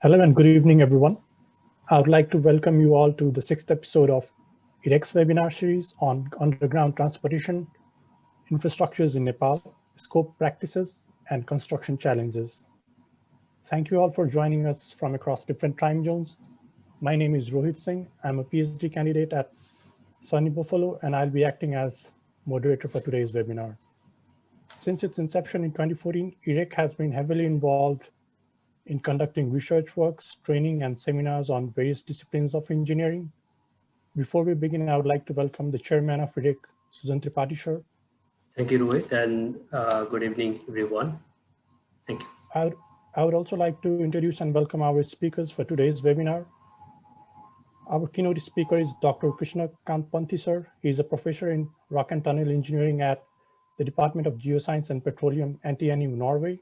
Hello and good evening, everyone. I would like to welcome you all to the 6th episode of EEREC's webinar series on underground transportation, infrastructures in Nepal, scope practices, and construction challenges. Thank you all for joining us from across different time zones. My name is Rohit Singh. I'm a PhD candidate at Sunny Buffalo, and I'll be acting as moderator for today's webinar. Since its inception in 2014, EEREC has been heavily involved in conducting research works, training, and seminars on various disciplines of engineering. Before we begin, I would like to welcome the chairman of EEREC, Susan Tripathi, sir. Thank you, Rohit, and good evening, everyone. Thank you. I would also like to introduce and welcome our speakers for today's webinar. Our keynote speaker is Dr. Krishna Kantpanthi, sir. He is a professor in rock and tunnel engineering at the Department of Geoscience and Petroleum, NTNU, Norway.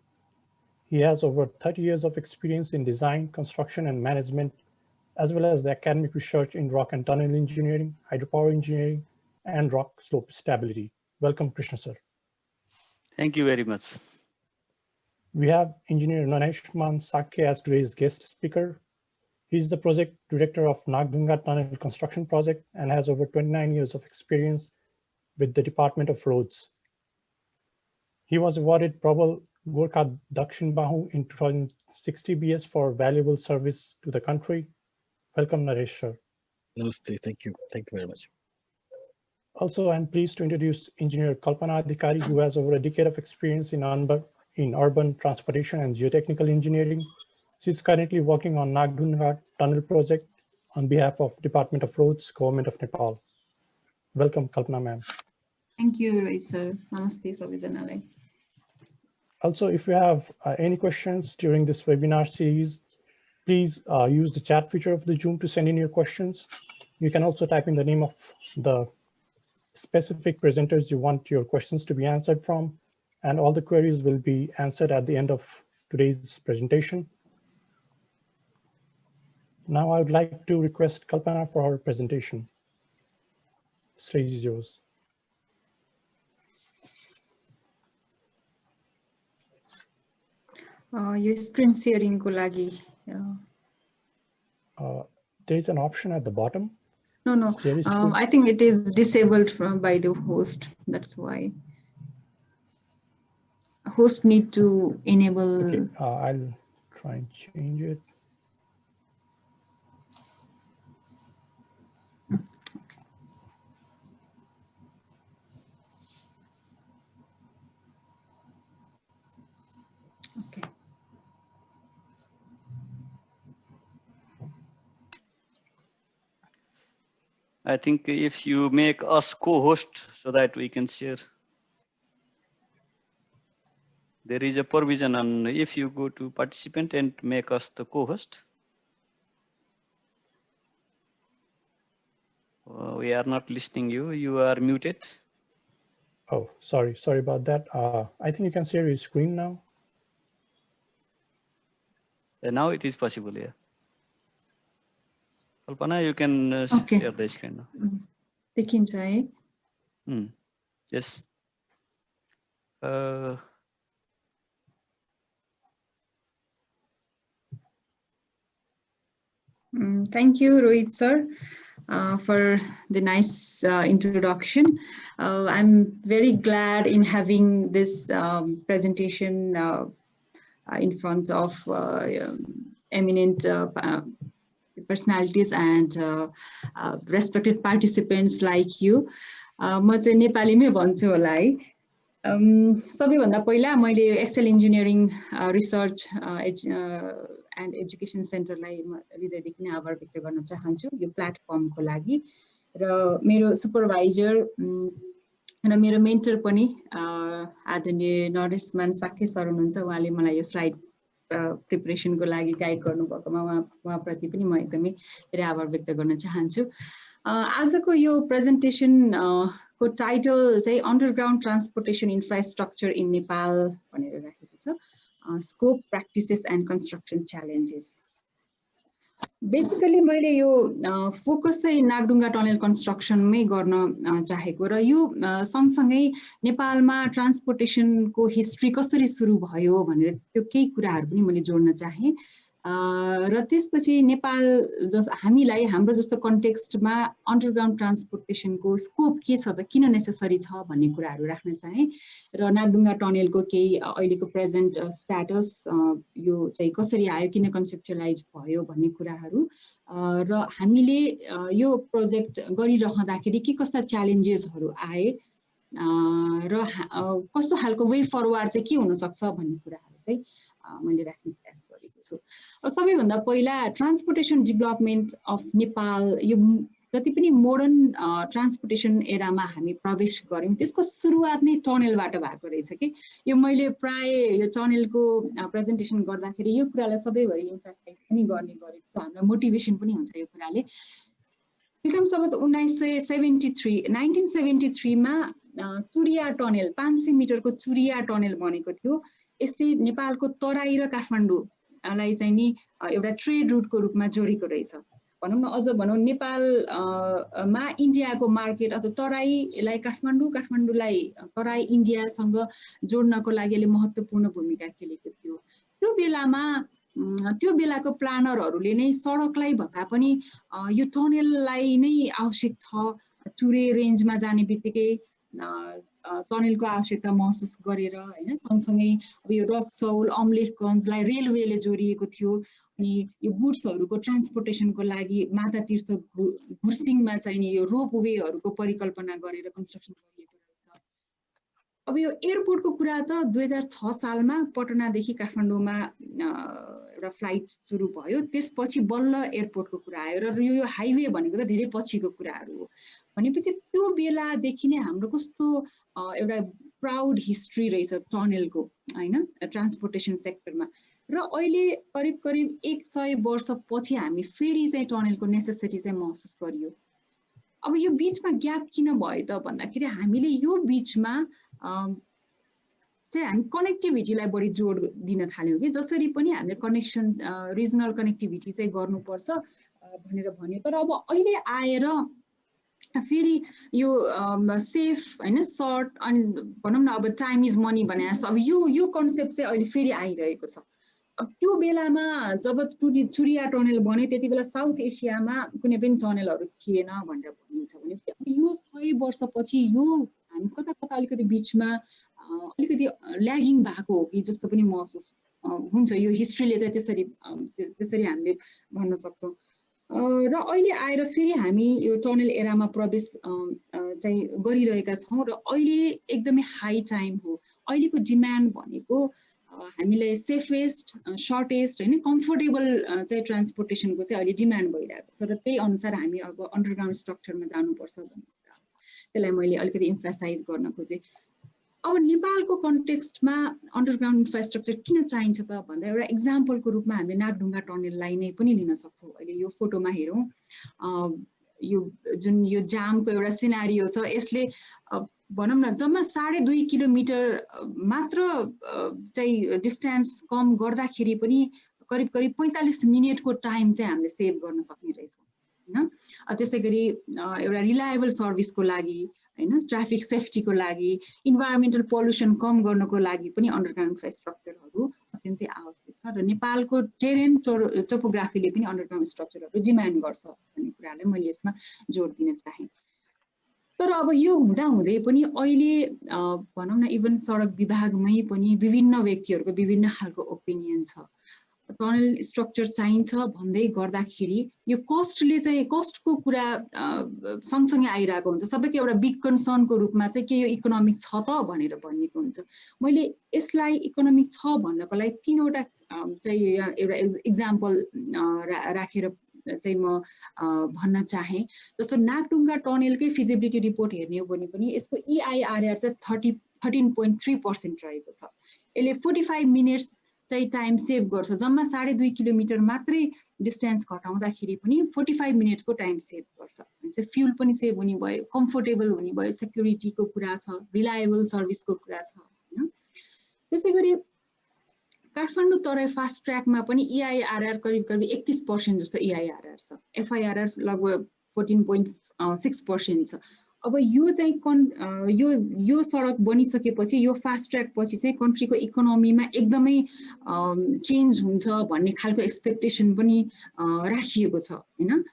He has over 30 years of experience in design, construction, and management, as well as the academic research in rock and tunnel engineering, hydropower engineering, and rock slope stability. Welcome, Krishna, sir. Thank you very much. We have engineer Naneshman Sakya as today's guest speaker. He's the project director of Nagdhunga tunnel construction project and has over 29 years of experience with the Department of Roads. He was awarded Prabal Gorkha Dakshin Bahu in 2060 BS for valuable service to the country. Welcome, Naresh, sir. Namaste, thank you. Thank you very much. Also, I'm pleased to introduce engineer Kalpana Adhikari, who has over a decade of experience in urban transportation and geotechnical engineering. She's currently working on Nagdhunga tunnel project on behalf of Department of Roads, Government of Nepal. Welcome, Kalpana, ma'am. Thank you, Rohit, sir. Namaste, Savijanalai. Also, if you have any questions during this webinar series, please use the chat feature of the Zoom to send in your questions. You can also type in the name of the specific presenters you want your questions to be answered from, and all the queries will be answered at the end of today's presentation. Now I would like to request Kalpana for her presentation. Stage is yours. Your screen sharing ko lagi. There is an option at the bottom. No. I think it is disabled by the host. That's why. Host need to enable. Okay, I'll try and change it. Okay. I think if you make us co-host so that we can share. There is a provision on if you go to participant and make us the co-host. We are not listening you. You are muted. Oh, sorry about that. I think you can share your screen now. Now it is possible, yeah. Kalpana, you can share the screen now. Dekhincha hai? Yes. Thank you, Rohit sir, for the nice introduction. I'm very glad in having this presentation in front of eminent personalities and respected participants like you. म चाहिँ नेपालीमै भन्छु होला है। सबैभन्दा पहिला मैले excel engineering research and education सेन्टरलाई हृदयदेखि नै आभार व्यक्त गर्न चाहन्छु यो प्लेटफर्मको लागि र मेरो सुपरभाइजर र मेरो मेन्टर पनि आदरणीय नरेशमान साक्य सर हुनुहुन्छ। उहाँले मलाई यो स्लाइड प्रिपरेसनको लागि गाइड गर्नुभएकोमा उहाँप्रति पनि म एकदमै धेरै आभार व्यक्त गर्न चाहन्छु। आजको यो प्रेजेन्टेसन को टाइटल चाहिँ अन्डरग्राउन्ड ट्रान्सपोर्टेसन इन्फ्रास्ट्रक्चर इन नेपाल भनेर राखेको छ। Scope practices end construction challenges. Basically मैले यो फोकस चाहिँ नागढुङ्गा टनल कन्स्ट्रक्सनमै गर्न चाहेको र यो सँगसँगै नेपालमा ट्रान्सपोर्टेसनको हिस्ट्री कसरी सुरु भयो भनेर त्यो केही कुराहरू पनि मैले जोड्न चाहे। र त्यसपछि नेपाल हामीलाई हाम्रो जस्तो कन्टेक्स्टमा अन्डरग्राउन्ड ट्रान्सपोर्टेसनको स्कोप के छ त, किन नेसेसरी छ भन्ने कुराहरू राख्न चाहे र नागढुङ्गा टनेलको केही अहिलेको प्रेजेन्ट स्ट्याटस, यो चाहिँ कसरी आयो, किन कन्सेप्चुअलाइज भयो भन्ने कुराहरू र हामीले यो प्रोजेक्ट गरिरहँदाखेरि के कस्ता च्यालेन्जेसहरू आए र कस्तो खालको वे फरवार्ड चाहिँ के हुनसक्छ भन्ने कुराहरू चाहिँ मैले राख्ने प्रयास गरेको छु। सबैभन्दा पहिला ट्रान्सपोर्टेसन डेभलपमेन्ट अफ नेपाल, यो जति पनि मोडर्न ट्रान्सपोर्टेसन एरामा हामी प्रवेश गऱ्यौँ त्यसको सुरुवात नै टनेलबाट भएको रहेछ कि। यो मैले प्राय यो टनेलको प्रेजेन्टेसन गर्दाखेरि यो कुरालाई सधैँभरि इम्फासाइज पनि गर्ने गरेको छु, हामीलाई मोटिभेसन पनि हुन्छ यो कुराले। विक्रम सम्वत 1973 मा चुरिया टनेल, 500 मिटरको चुरिया टनेल बनेको थियो। यसले नेपालको तराई र काठमाडौँलाई चाहिँ नि एउटा ट्रेड रुटको रूपमा जोडेको रहेछ। भनौँ न, अझ भनौँ नेपालमा इन्डियाको मार्केट अथवा तराईलाई काठमाडौँ, काठमाडौँलाई तराई इन्डियासँग जोड्नको लागि यसले महत्त्वपूर्ण भूमिका खेलेको थियो। त्यो बेलाको प्लानरहरूले नै सडकलाई भन्दा पनि यो टनेललाई नै आवश्यक छ, चुरे रेन्जमा जाने बित्तिकै टनेलको आवश्यकता महसुस गरेर हैन। सँगसँगै अब यो रक्सौल, अम्लेखगञ्जलाई रेलवेले जोडिएको थियो अनि यो गुड्सहरूको ट्रान्सपोर्टेसनको लागि मातातीर्थ घुर्सिङमा चाहिने यो रोपवेहरूको परिकल्पना गरेर कन्स्ट्रक्सन गरिएको रहेछ। अब यो एयरपोर्टको कुरा त 2006 सालमा पटनादेखि काठमाडौँमा एउटा फ्लाइट सुरु भयो, त्यसपछि बल्ल एयरपोर्टको कुरा आयो र यो हाइवे भनेको त धेरै पछिको कुराहरू हो। भनेपछि त्यो बेलादेखि नै हाम्रो कस्तो एउटा प्राउड हिस्ट्री रहेछ टनेलको हैन, ट्रान्सपोर्टेसन सेक्टरमा। र अहिले करिब 100 वर्ष पछि हामी फेरि चाहिँ टनेलको नेसेसिटी चाहिँ महसुस गरियो। अब यो बीचमा ग्याप किन भयो त भन्दाखेरि हामीले यो बीचमा चाहिँ हामी कनेक्टिभिटीलाई बढी जोड दिन थाल्यौँ कि जसरी पनि हामीले कनेक्सन रिजनल कनेक्टिभिटी चाहिँ गर्नुपर्छ भनेर भन्यो। तर अब अहिले आएर फेरि यो सेफ हैन, सर्ट अनि भनौँ न अब टाइम इज मनी भने जस्तो अब यो कन्सेप्ट चाहिँ अहिले फेरि आइरहेको छ। अब त्यो बेलामा जब चुरिया टनेल बन्यो त्यति बेला साउथ एसियामा कुनै पनि टनेलहरू थिएन भनेर भनिन्छ। भनेपछि अब यो 100 वर्षपछि यो हामी कता अलिकति बिचमा अलिकति ल्यागिङ भएको हो कि जस्तो पनि महसुस हुन्छ। यो हिस्ट्रीले चाहिँ त्यसरी हामीले भन्न सक्छौँ। र अहिले आएर फेरि हामी यो टनेल एरामा प्रवेश चाहिँ गरिरहेका छौँ र अहिले एकदमै हाई टाइम हो। अहिलेको डिमान्ड भनेको हामीलाई सेफेस्ट, सर्टेस्ट हैन, कम्फोर्टेबल चाहिँ ट्रान्सपोर्टेसनको चाहिँ अहिले डिमान्ड भइरहेको छ र त्यही अनुसार हामी अब अन्डरग्राउन्ड स्ट्रक्चरमा जानुपर्छ भन्ने कुरा, त्यसलाई मैले अलिकति इम्फासाइज गर्न खोजेँ। अब नेपालको कन्टेक्स्टमा अन्डरग्राउन्ड इन्फ्रास्ट्रक्चर किन चाहिन्छ त भन्दा एउटा इक्जाम्पलको रूपमा हामीले नागढुङ्गा टनेललाई नै पनि लिन सक्छौँ। अहिले यो फोटोमा हेरौँ, यो जुन यो जामको एउटा सिनारियो छ, यसले भनौँ न जम्मा 2.5 किलोमिटर मात्र चाहिँ डिस्टेन्स कम गर्दाखेरि पनि करिब 45 मिनटको टाइम चाहिँ हामीले सेभ गर्न सक्ने रहेछौँ हैन। त्यसै गरी एउटा रिलायबल सर्भिसको लागि हैन, ट्राफिक सेफ्टीको लागि, इन्भाइरोमेन्टल पोल्युसन कम गर्नको लागि पनि अन्डरग्राउन्ड इन्फ्रास्ट्रक्चरहरू अत्यन्तै आवश्यक छ र नेपालको टेरेन टोपोग्राफीले पनि अन्डरग्राउन्ड स्ट्रक्चरहरू डिमान्ड गर्छ भन्ने कुरालाई मैले यसमा जोड दिन चाहेँ। तर अब यो हुँदाहुँदै पनि अहिले भनौँ न इभन सडक विभागमै पनि विभिन्न व्यक्तिहरूको विभिन्न खालको ओपिनियन छ। टनल स्ट्रक्चर चाहिन्छ भन्दै गर्दाखेरि यो कस्टले चाहिँ कस्टको कुरा सँगसँगै आइरहेको हुन्छ। सबैको एउटा बिग कन्सर्नको रूपमा चाहिँ के यो इकोनोमिक छ त भनेर भनिएको हुन्छ। मैले यसलाई इकोनोमिक छ भन्नको लागि 3वटा चाहिँ एउटा इक्जाम्पल राखेर चाहिँ म भन्न चाहेँ। जस्तो नागढुङ्गा टनेलकै फिजिबिलिटी रिपोर्ट हेर्ने हो भने पनि यसको EIRR चाहिँ 13.3% रहेको छ। यसले 45 मिनट्स चाहिँ टाइम सेभ गर्छ। जम्मा 2.5 किलोमिटर मात्रै डिस्टेन्स घटाउँदाखेरि पनि 45 मिनटको टाइम सेभ गर्छ। चाहिँ फ्युल पनि सेभ हुने भयो, कम्फोर्टेबल हुने भयो, सेक्युरिटीको कुरा छ, रिलायबल सर्भिसको कुरा छ हैन। त्यसै गरी काठमाडौँ तराई फास्ट ट्र्याकमा पनि EIRR करिब 31% जस्तो EIRR छ। FIRR लगभग 14.6% छ। अब यो चाहिँ यो सडक बनिसकेपछि यो फास्ट ट्र्याक पछि चाहिँ कन्ट्रीको इकोनोमीमा एकदमै चेन्ज हुन्छ भन्ने खालको एक्सपेक्टेसन पनि राखिएको छ हैन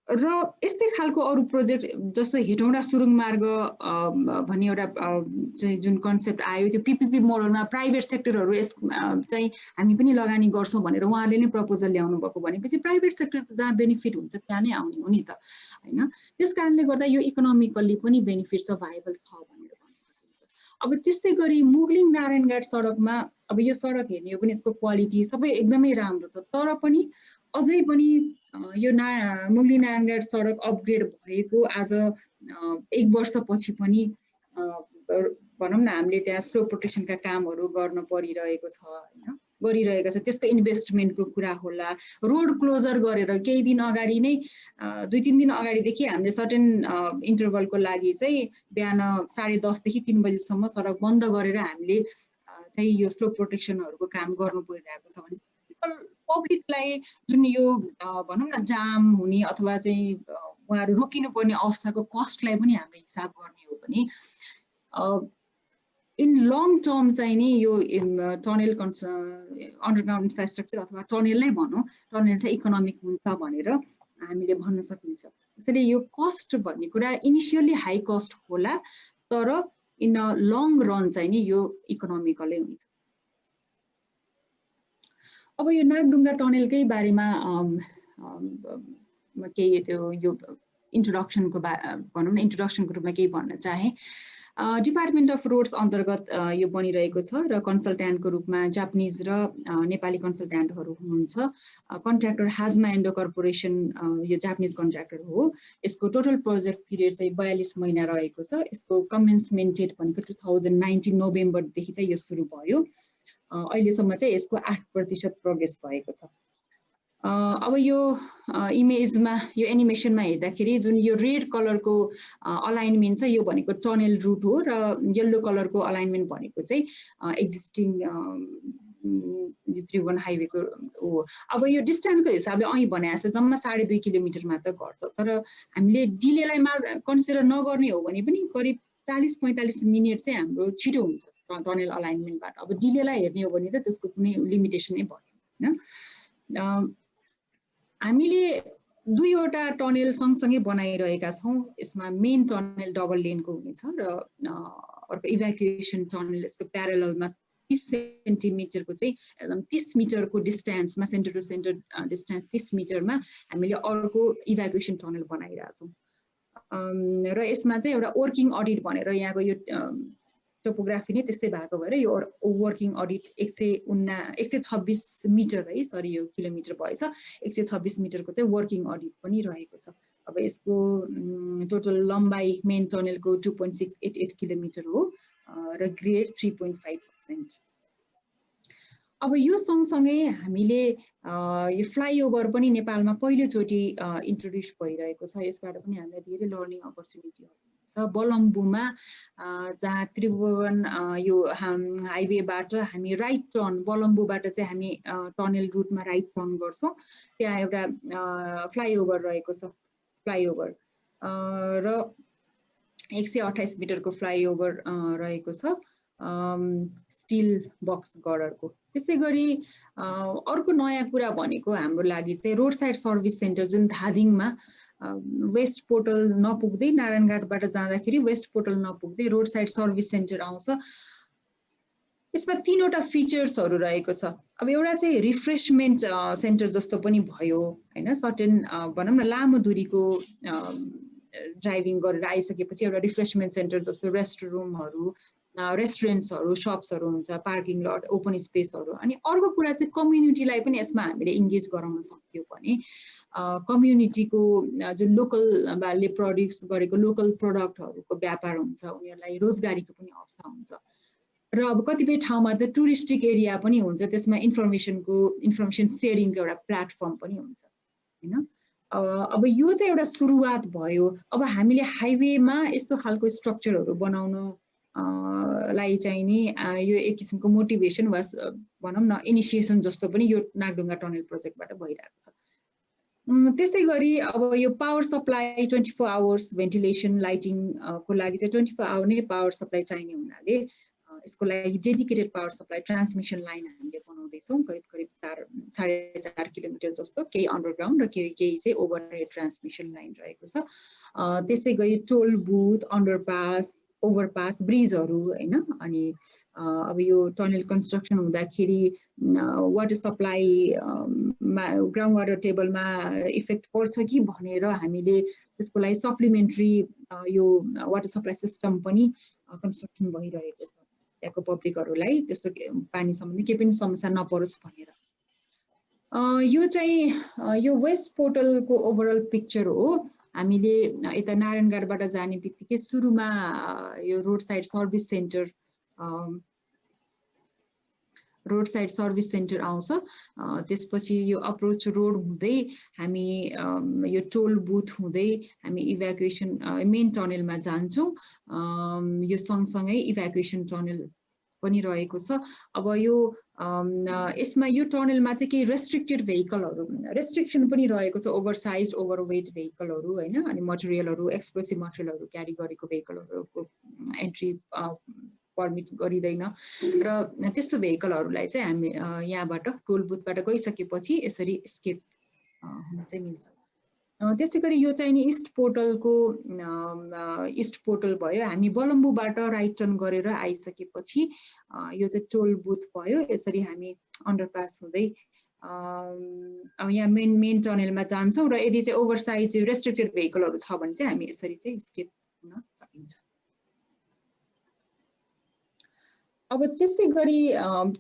र यस्तै खालको अरु प्रोजेक्ट जस्तो हेटौँडा सुरुङ मार्ग भन्ने एउटा चाहिँ जुन कन्सेप्ट आयो त्यो पीपीपी मोडलमा प्राइभेट सेक्टरहरु चाहिँ हामी पनि लगानी गर्छौं भनेर उहाँले नै प्रपोजल ल्याउनु भएको भनेपछि प्राइभेट सेक्टरको जहाँ बेनिफिट हुन्छ त्यहाँ नै आउने हो नि त हैन त्यसकारणले गर्दा यो इकोनोमिकली पनि बेनिफिट छ भाइबल छ भनेर भन्न सकिन्छ अब त्यस्तै गरी मुगलिङ नारायणघाट सडकमा अब यो सडक हेर्ने हो भने यसको क्वालिटी सबै एकदमै राम्रो छ तर पनि अझै पनि यो मुगलिङ नारायणघाट सडक अपग्रेड भएको आज 1 वर्षपछि पनि भनौं न हामीले त्यहाँ स्लो प्रोटेक्सनका कामहरु गर्न परिरहेको छ हैन गरिरहेको छ त्यसको इन्भेस्टमेन्टको कुरा होला रोड क्लोजर गरेर केही दिन अगाडि नै 2-3 दिन अगाडिदेखि हामीले सर्टेन इन्टरभलको लागि चाहिँ बिहान 10:30 देखि 3 बजेसम्म सडक बन्द गरेर हामीले चाहिँ यो स्लो प्रोटेक्सनहरुको काम गर्नु परिरहेको छ भने पब्लिकलाई जुन यो भनौं न जाम हुने अथवा चाहिँ उहाँहरु रोकिनु पर्ने अवस्थाको कस्टलाई पनि हामीले हिसाब गर्ने हो भने इन लङ टर्म चाहिँ नि यो टनल अन्डरग्राउन्ड इन्फ्रास्ट्रक्चर अथवा टनल नै भनौं टनल चाहिँ इकोनोमिक हुन्छ भनेर हामीले भन्न सकिन्छ त्यसैले यो कस्ट भन्ने कुरा इनिशियली हाई कस्ट होला तर इन अ लङ रन चाहिँ नि यो इकोनोमिकलै हुन्छ अब यो नागढुङ्गा टनलकै बारेमा केही त्यो यो इन्ट्रोडक्सनको भनौं न इन्ट्रोडक्सनको रूपमा केही भन्न चाहे डिपार्टमेन्ट अफ रोड्स अन्तर्गत यो बनिरहेको छ र कन्सल्ट्यान्टको रूपमा जापानिज र नेपाली कन्सल्ट्यान्टहरु हुनुहुन्छ कन्ट्र्याक्टर हाजमा एन्डो कर्पोरेसन यो जापानिज कन्ट्र्याक्टर हो यसको टोटल प्रोजेक्ट पिरियड चाहिँ 42 महिना रहेको छ यसको कमेन्समेन्ट डेट भनेको 2019 नोभेम्बर देखि चाहिँ यो सुरु भयो अहिलेसम्म चाहिँ यसको 8% प्रोग्रेस भएको छ अब यो इमेजमा यो एनिमेसनमा हेर्दाखेरि जुन यो रेड कलरको अलाइनमेन्ट छ यो भनेको टनल रुट हो र येलो कलरको अलाइनमेन्ट भनेको चाहिँ एक्जिस्टिङ त्रिभुवन हाइवेको हो अब यो डिस्टेन्सको हिसाबले अही भनेको छ जम्मा 2.5 किलोमिटर मात्र गर्छ तर हामीले डिलेलाई कन्सिडर नगर्ने हो भने पनि करिब 40-45 मिनेट चाहिँ हाम्रो छिटो हुन्छ टनल अलाइनमेन्टबाट अब डिलेलाई हेर्ने हो भने त त्यसको कुनै लिमिटेसनै भएन हैन हामीले 2वटा टनल सँगसँगै बनाइरहेका छौं यसमा मेन टनल डबल लेनको हुनेछ र अर्को इभ्याकुएसन टनल यसको प्यारललमा 30 सेन्टिमिटरको चाहिँ एकदम 30 मिटरको डिस्टेन्समा सेन्टर टु सेन्टर डिस्टेन्स 30 मिटरमा हामीले अर्को इभ्याकुएसन टनल बनाइरहेका छौं र यसमा चाहिँ एउटा वर्किङ अडिट भनेर यहाँको यो टोपोग्राफी नै त्यस्तै भएको भएर यो वर्किङ अडिट 126 मिटर है सरी यो किलोमिटर भएछ 126 मिटरको चाहिँ वर्किङ अडिट पनि रहेको छ अब यसको टोटल लम्बाइ मेन टनलको 2.688 किलोमिटर हो र ग्रेड 3.5%। अब यो सँगसँगै हामीले यो फ्लाइओभर पनि नेपालमा पहिलोचोटि इन्ट्रोड्युस भइरहेको छ यसबाट पनि हामीलाई धेरै लर्निङ अपर्च्युनिटीहरु छ बलम्बुमा जहाँ त्रिभुवन यो हाइवेबाट हामी राइट टर्न बलम्बुबाट चाहिँ हामी टनल रुटमा राइट टर्न गर्छौं त्यहाँ एउटा फ्लाइओभर रहेको छ फ्लाइओभर र 128 मिटरको फ्लाइओभर रहेको छ स्टिल बक्स गर्डरको त्यसैगरी अर्को नयाँ कुरा भनेको हाम्रो लागि चाहिँ रोड साइड सर्भिस सेन्टर जुन धादिङमा वेस्ट पोर्टल नपुग्दै नारायणघाटबाट जाँदाखेरि वेस्ट पोर्टल नपुग्दै रोड साइड सर्भिस सेन्टर आउँछ यसमा 3वटा फिचर्सहरु रहेको छ अब एउटा चाहिँ रिफ्रेशमेन्ट सेन्टर जस्तो पनि भयो हैन सर्टेन भनौं न लामो दूरीको ड्राइभिङ गरेर आइसकेपछि एउटा रिफ्रेशमेन्ट सेन्टर जस्तो रेस्टरुमहरु रेस्टुरेन्ट्सहरु शप्सहरु हुन्छ पार्किङ लट ओपन स्पेसहरु अनि अर्को कुरा चाहिँ कम्युनिटीलाई पनि यसमा हामीले इन्गेज गराउन सक्यौ भने कम्युनिटीको जुन लोकलले प्रोड्युस गरेको लोकल प्रोडक्टहरुको व्यापार हुन्छ उनीहरुलाई रोजगारीको पनि अवस्था हुन्छ र अब कतिपय ठाउँमा त टुरिस्टिक एरिया पनि हुन्छ त्यसमा इन्फर्मेसन शेयरिङको एउटा प्लेटफर्म पनि हुन्छ हैन अब यो चाहिँ एउटा सुरुवात भयो अब हामीले हाइवेमा यस्तो खालको स्ट्रक्चरहरु बनाउन लाई चाहिँ नि यो एक किसिमको मोटिभेसन वा भनौं न इनिसिएसन जस्तो पनि यो नागढुङ्गा टनल प्रोजेक्टबाट भइरहेको छ त्यसै गरी अब यो power supply 24 hours ventilation lighting को लागि चाहिँ 24 आवर नै पावर सप्लाई चाहिने हुनाले यसको लागि dedicated power supply transmission line हामीले बनाउँदैछौँ करिब 4.5 किलोमिटर जस्तो केही अन्डरग्राउन्ड र केही चाहिँ ओभरहेड ट्रान्समिसन लाइन रहेको छ त्यसै गरी टोल बुथ अन्डरपास ओभरपास ब्रिजहरू हैन अनि अब यो टनल कन्स्ट्रक्सन हुँदाखेरि वाटर सप्लाई ग्राउन्ड वाटर टेबलमा इफेक्ट पर्छ कि भनेर हामीले त्यसको लागि सप्लिमेन्ट्री यो वाटर सप्लाई सिस्टम पनि कन्स्ट्रक्सन भइरहेको छ त्यहाँको पब्लिकहरूलाई त्यस्तो पानी सम्बन्धी केही पनि समस्या नपरोस् भनेर यो चाहिँ यो वेस्ट पोर्टलको ओभरअल पिक्चर हो हामीले यता नारायणगढबाट जाने बित्तिकै सुरुमा यो रोड साइड सर्भिस सेन्टर आउँछ त्यसपछि यो अप्रोच रोड हुँदै हामी यो टोल बुथ हुँदै हामी इभ्याकुएसन मेन टनलमा जान्छौँ यो सँगसँगै इभ्याकुएसन टनल पनि रहेको छ अब यो यसमा यो टनलमा चाहिँ केही रेस्ट्रिक्टेड भेहिकलहरू रेस्ट्रिक्सन पनि रहेको छ ओभरसाइज ओभरवेट भेहिकलहरू हैन अनि मटेरियलहरू एक्सप्लोसिभ मटेरियलहरू क्यारी गरेको भेहिकलहरूको एन्ट्री पर्मिट गरिदैन र त्यस्तो भेहिकलहरूलाई चाहिँ हामी यहाँबाट टोल बुथबाट गइसकेपछि यसरी एस्केप हुन चाहिँ मिल्छ त्यसै गरी यो चाहिँ नि इस्ट पोर्टल भयो हामी बलम्बुबाट राइट टर्न गरेर आइसकेपछि यो चाहिँ टोल बुथ भयो यसरी हामी अन्डरपास हुँदै अब यहाँ मेन टनलमा जान्छौँ र यदि चाहिँ ओभरसाइज रेस्ट्रिक्टेड भेहिकलहरू छ भने चाहिँ हामी यसरी चाहिँ एस्केप हुन सकिन्छ अब त्यसै गरी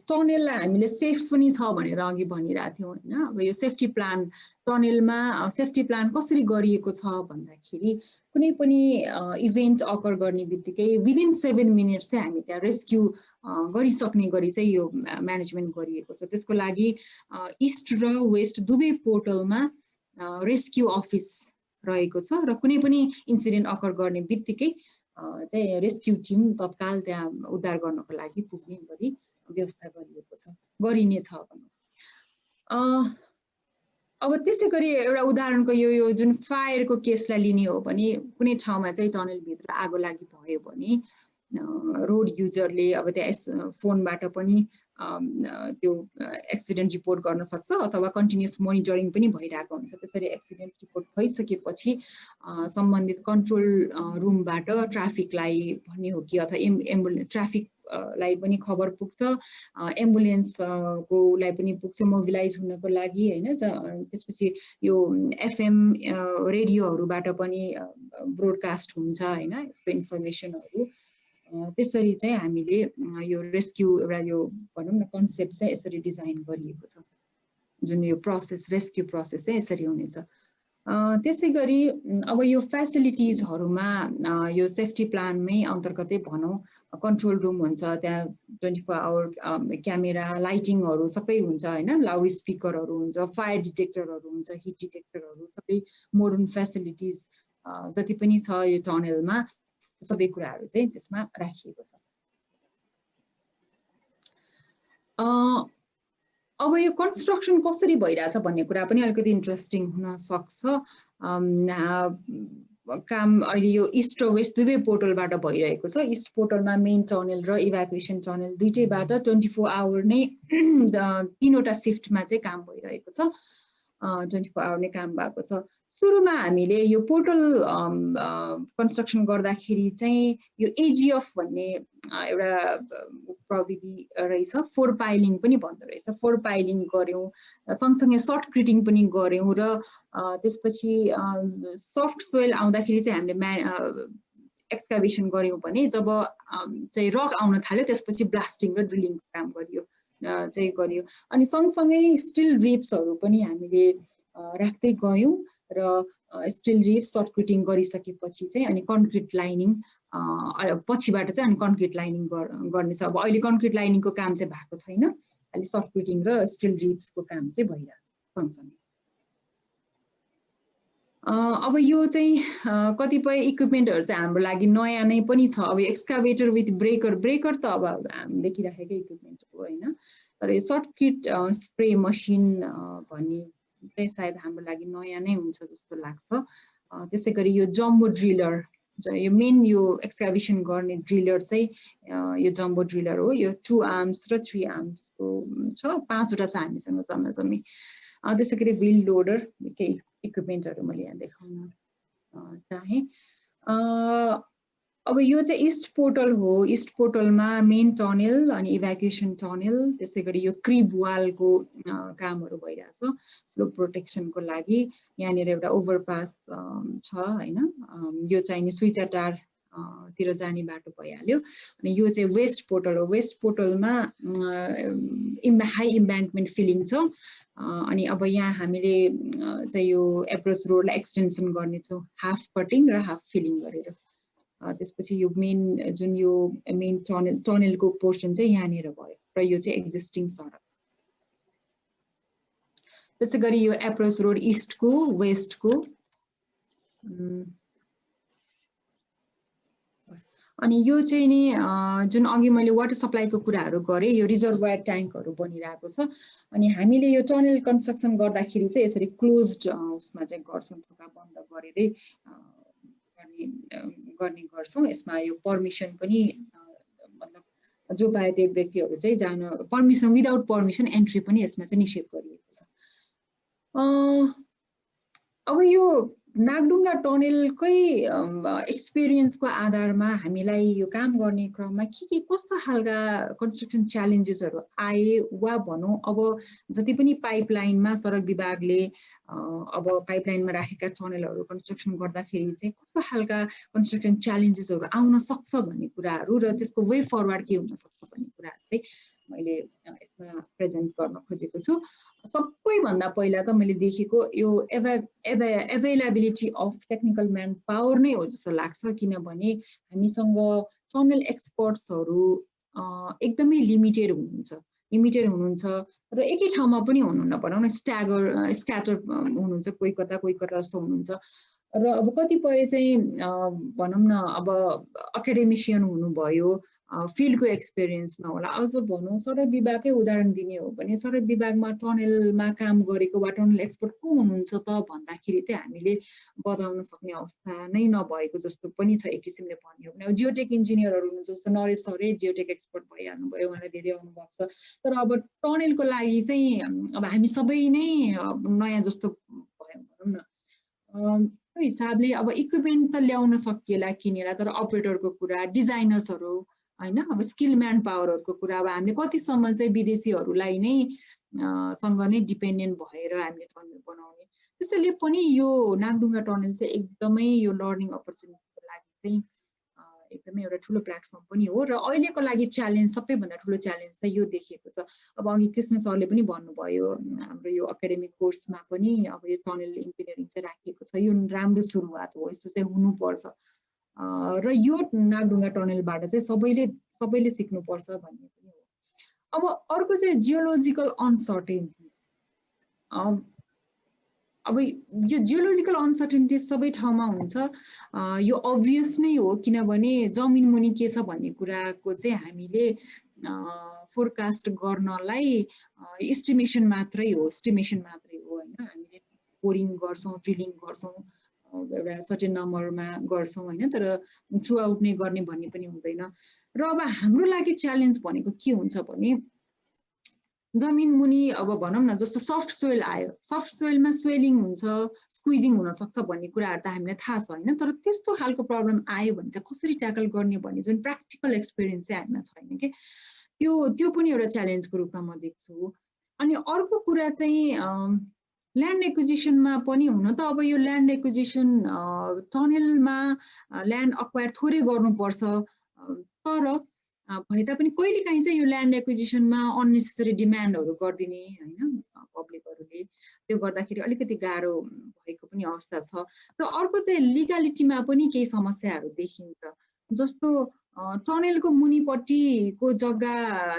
टनललाई हामीले सेफ पनि छ भनेर अघि भनिरहेको थियौँ हैन अब यो सेफ्टी प्लान टनलमा सेफ्टी प्लान कसरी गरिएको छ भन्दाखेरि कुनै पनि इभेन्ट अकर गर्ने बित्तिकै विदिन 7 मिनट्स चाहिँ हामी त्यहाँ रेस्क्यु गरिसक्ने गरी चाहिँ यो म्यानेजमेन्ट गरिएको छ त्यसको लागि इस्ट र वेस्ट दुवै पोर्टलमा रेस्क्यु अफिस रहेको छ र कुनै पनि इन्सिडेन्ट अकर गर्ने बित्तिकै चाहिँ रेस्क्यु टिम तत्काल त्यहाँ उद्धार गर्नको लागि पुग्ने गरी व्यवस्था गरिएको छ गरिने छ भनौँ अब त्यसै गरी एउटा उदाहरणको यो जुन फायरको केसलाई लिने हो भने कुनै ठाउँमा चाहिँ टनलभित्र आगो लागि भयो भने रोड युजरले अब त्यहाँ फोनबाट पनि त्यो एक्सिडेन्ट रिपोर्ट गर्न सक्छ अथवा कन्टिन्युअस मोनिटरिङ पनि भइरहेको हुन्छ त्यसरी एक्सिडेन्ट रिपोर्ट भइसकेपछि सम्बन्धित कन्ट्रोल रुमबाट ट्राफिकलाई भन्ने हो कि अथवा ट्राफिकलाई पनि खबर पुग्छ एम्बुलेन्सकोलाई पनि पुग्छ मोबिलाइज हुनको लागि हैन त्यसपछि यो एफएम रेडियोहरूबाट पनि ब्रोडकास्ट हुन्छ हैन यसको इन्फर्मेसनहरू त्यसरी चाहिँ हामीले यो रेस्क्यु एउटा यो भनौँ न कन्सेप्ट चाहिँ यसरी डिजाइन गरिएको छ जुन यो प्रोसेस रेस्क्यु प्रोसेस चाहिँ यसरी हुनेछ त्यसै गरी अब यो फेसिलिटिजहरूमा यो सेफ्टी प्लानमै अन्तर्गतै भनौँ कन्ट्रोल रुम हुन्छ त्यहाँ 24 आवर क्यामेरा लाइटिङहरू सबै हुन्छ हैन लाउड स्पिकरहरू हुन्छ फायर डिटेक्टरहरू हुन्छ हिट डिटेक्टरहरू सबै मोडर्न फेसिलिटिज जति पनि छ यो टनलमा सबै कुराहरू चाहिँ त्यसमा राखिएको छ अब यो कन्स्ट्रक्सन कसरी भइरहेछ भन्ने कुरा पनि अलिकति इन्ट्रेस्टिङ हुन सक्छ काम अहिले यो इस्ट र वेस्ट दुवै पोर्टलबाट भइरहेको छ इस्ट पोर्टलमा मेन टनल र इभ्याकुएसन टनल दुईटैबाट 24 आवर नै तीनवटा शिफ्टमा चाहिँ काम भइरहेको छ 24 आवर नै काम भएको छ सुरुमा हामीले यो पोर्टल कन्स्ट्रक्सन गर्दाखेरि चाहिँ यो एजिएफ भन्ने एउटा प्रविधि रहेछ 4 पाइलिङ पनि भन्दो रहेछ 4 पाइलिङ गर्यौं सँगसँगै सर्टक्रिटिङ पनि गर्यौं र त्यसपछि सफ्ट सोइल आउँदाखेरि चाहिँ हामीले एक्सकाभेसन गर्यौं भने जब चाहिँ रक आउन थाल्यो त्यसपछि ब्लास्टिङ र ड्रिलिङको काम गरियो अनि सँगसँगै स्टिल रिप्सहरू पनि हामीले राख्दै गयौं र स्टिल रिप सर्टक्रिटिङ गरिसकेपछि चाहिँ अनि कन्क्रिट लाइनिङ पछिबाट चाहिँ अनि कन्क्रिट लाइनिङ गर्नेछ अब अहिले कन्क्रिट लाइनिङको काम चाहिँ भएको छैन अहिले सर्टक्रिटिङ र स्टिल रिप्सको काम चाहिँ भइरहेछ सँगसँगै अब यो चाहिँ कतिपय इक्विपमेन्टहरू चाहिँ हाम्रो लागि नयाँ नै पनि छ अब एक्सकाभेटर विथ ब्रेकर त अब हामी देखिराखेकै इक्विपमेन्ट हो हैन तर यो सर्टक्रिट स्प्रे मसिन भन्ने चाहिँ सायद हाम्रो लागि नयाँ नै हुन्छ जस्तो लाग्छ। त्यसै गरी यो जम्बो ड्रिलर, यो मेन यो एक्सकाभेसन गर्ने ड्रिलर चाहिँ यो जम्बो ड्रिलर हो। यो 2 आर्म्स र 3 आर्म्सको छ, 5वटा छ हामीसँग जम्मै। त्यसै गरी व्हील लोडर, केही इक्विपमेन्टहरू मैले यहाँ देखाउन चाहेँ। अब यो चाहिँ इस्ट पोर्टल हो। इस्ट पोर्टलमा मेन टनल अनि इभ्याकुएसन टनल, त्यसै गरी यो क्रिब वालको कामहरू भइरहेछ स्लोप प्रोटेक्सनको लागि। यहाँनिर एउटा ओभरपास छ हैन, यो चाहिँ नि सुइचाटार तिर जाने बाटो भइहाल्यो। अनि यो चाहिँ वेस्ट पोर्टल हो। वेस्ट पोर्टलमा हाई इम्ब्याङ्कमेन्ट फिलिङ छ। अनि अब यहाँ हामीले चाहिँ यो एप्रोच रोडलाई एक्सटेन्सन गर्नेछौँ, हाफ कटिङ र हाफ फिलिङ गरेर। त्यसपछि यो मेन जुन यो मेन टनलको पोर्सन चाहिँ यहाँनिर भयो र यो चाहिँ एक्जिस्टिङ सडक। त्यसै गरी यो एप्रोच रोड इस्टको वेस्टको। अनि यो चाहिँ नि जुन अघि मैले वाटर सप्लाईको कुराहरू गरेँ, यो रिजर्भोयर ट्याङ्कहरू बनिरहेको छ। अनि हामीले यो टनल कन्स्ट्रक्सन गर्दाखेरि चाहिँ यसरी क्लोज्ड उसमा चाहिँ गर्छौँ, ढोका बन्द गरेरै गर्ने गर्छौँ। यसमा यो पर्मिसन पनि मतलब जो पाए त्यो व्यक्तिहरू चाहिँ जान, पर्मिसन विदाउट पर्मिसन एन्ट्री पनि यसमा चाहिँ निषेध गरिएको छ। अब यो नागढुङ्गा टनलकै एक्सपिरियन्सको आधारमा हामीलाई यो काम गर्ने क्रममा के कस्तो खालका कन्स्ट्रक्सन च्यालेन्जेसहरू आए, वा भनौँ अब जति पनि पाइपलाइनमा सडक विभागले अब पाइपलाइनमा राखेका टनलहरू कन्स्ट्रक्सन गर्दाखेरि चाहिँ कस्तो खालका कन्स्ट्रक्सन च्यालेन्जेसहरू आउन सक्छ भन्ने कुराहरू र त्यसको वे फरवर्ड के हुन सक्छ भन्ने कुराहरू चाहिँ मैले यसमा प्रेजेन्ट गर्न खोजेको छु। सबैभन्दा पहिला त मैले देखेको यो availability of technical manpower नै हो जस्तो लाग्छ, किनभने हामीसँग टनल एक्सपर्ट्सहरू एकदमै लिमिटेड हुनुहुन्छ र एकै ठाउँमा पनि हुनुहुन्न, भनौँ न स्क्याटर हुनुहुन्छ, कोही कता जस्तो हुनुहुन्छ। र अब कतिपय चाहिँ भनौँ न अब एकाडेमिसियन हुनुभयो, फिल्डको एक्सपिरियन्स नहोला। अझ भनौँ सडक विभागकै उदाहरण दिने हो भने सडक विभागमा टनलमा काम गरेको वा टनल एक्सपर्ट को हुनुहुन्छ त भन्दाखेरि चाहिँ हामीले बताउन सक्ने अवस्था नै नभएको जस्तो पनि छ एक किसिमले भन्ने हो भने। अब जियोटेक इन्जिनियरहरू हुनुहुन्छ, जस्तो नरेश सरै जियोटेक एक्सपर्ट भइहाल्नुभयो, उहाँलाई धेरै अनुभव छ। तर अब टनलको लागि चाहिँ अब हामी सबै नै नयाँ जस्तो भयौँ भनौँ न। त्यो हिसाबले अब इक्विपमेन्ट त ल्याउन सकिएला किनेला, तर अपरेटरको कुरा, डिजाइनर्सहरू हैन, अब स्किल म्यान पावरहरूको कुरा, अब हामीले कतिसम्म चाहिँ विदेशीहरूलाई नै सँग नै डिपेन्डेन्ट भएर हामीले टनल बनाउने। त्यसैले पनि यो नागढुङ्गा टनल चाहिँ एकदमै यो लर्निङ अपर्च्युनिटीको लागि चाहिँ एकदमै एउटा ठुलो प्लेटफर्म पनि हो। र अहिलेको लागि च्यालेन्ज, सबैभन्दा ठुलो च्यालेन्ज चाहिँ यो देखिएको छ। अब अघि कृष्ण सरले पनि भन्नुभयो, हाम्रो यो एकाडेमिक कोर्समा पनि अब यो टनल इन्जिनियरिङ चाहिँ राखिएको छ। यो राम्रो सुरुवात हो, यस्तो चाहिँ हुनुपर्छ। र यो नागढुङ्गा टनलबाट चाहिँ सबैले सिक्नुपर्छ भन्ने पनि हो। अब अर्को चाहिँ जियोलोजिकल अनसर्टेनिटिज। अब यो जियोलोजिकल अनसर्टेनिटिज सबै ठाउँमा हुन्छ, यो अभियस नै हो, किनभने जमिन मुनि के छ भन्ने कुराको चाहिँ हामीले फोरकास्ट गर्नलाई एस्टिमेसन मात्रै हो हैन। हामीले बोरिङ गर्छौँ, ड्रिलिङ गर्छौँ, एउटा सर्टेन नम्बरमा गर्छौँ हैन, तर थ्रु आउट नै गर्ने भन्ने पनि हुँदैन। र अब हाम्रो लागि च्यालेन्ज भनेको के हुन्छ भने जमिन मुनि अब भनौँ न जस्तो सफ्ट सोइल आयो, सफ्ट सोइलमा स्वेलिङ हुन्छ, स्क्विजिङ हुन सक्छ भन्ने कुराहरू त हामीलाई थाहा छ हैन, तर त्यस्तो खालको प्रब्लम आयो भने चाहिँ कसरी ट्याकल गर्ने भन्ने जुन प्र्याक्टिकल एक्सपिरियन्स चाहिँ हामीमा छैन के, त्यो पनि एउटा च्यालेन्जको रूपमा म देख्छु। अनि अर्को कुरा चाहिँ ल्यान्ड एक्विजिसनमा पनि हुन त अब यो ल्यान्ड एक्विजिसन टनलमा ल्यान्ड अक्वायर थोरै गर्नुपर्छ, तर भए तापनि कहिलेकाहीँ चाहिँ यो ल्यान्ड एक्विजिसनमा अननेसेसरी डिमान्डहरू गरिदिने हैन पब्लिकहरूले, त्यो गर्दाखेरि अलिकति गाह्रो भएको पनि अवस्था छ। र अर्को चाहिँ लिगालिटीमा पनि केही समस्याहरू देखिन्छ, जस्तो टनलको मुनिपट्टिको जग्गा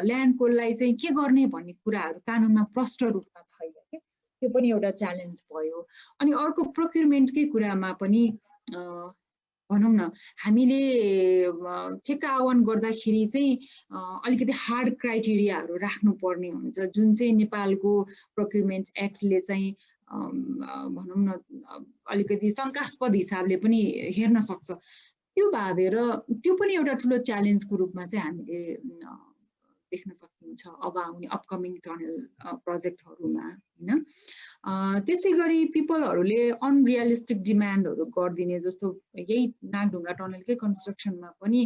ल्यान्डकोलाई चाहिँ के गर्ने भन्ने कुराहरू कानुनमा प्रष्ट रूपमा छैन के, त्यो पनि एउटा च्यालेन्ज भयो। अनि अर्को प्रोक्युरमेन्टकै कुरामा पनि भनौँ न हामीले ठेक्का आह्वान गर्दाखेरि चाहिँ अलिकति हार्ड क्राइटेरियाहरू राख्नुपर्ने हुन्छ, जुन चाहिँ नेपालको प्रोक्युरमेन्ट एक्टले चाहिँ भनौँ न अलिकति शङ्कास्पद हिसाबले पनि हेर्न सक्छ। त्यो भावेर त्यो पनि एउटा ठुलो च्यालेन्जको रूपमा चाहिँ हामीले देख्न सकिन्छ अब आउने अपकमिङ टनल प्रोजेक्टहरूमा हैन। त्यसै गरी पिपलहरूले अनरियलिस्टिक डिमान्डहरू गरिदिने जस्तो यही नागढुङ्गा टनलकै कन्स्ट्रक्सनमा पनि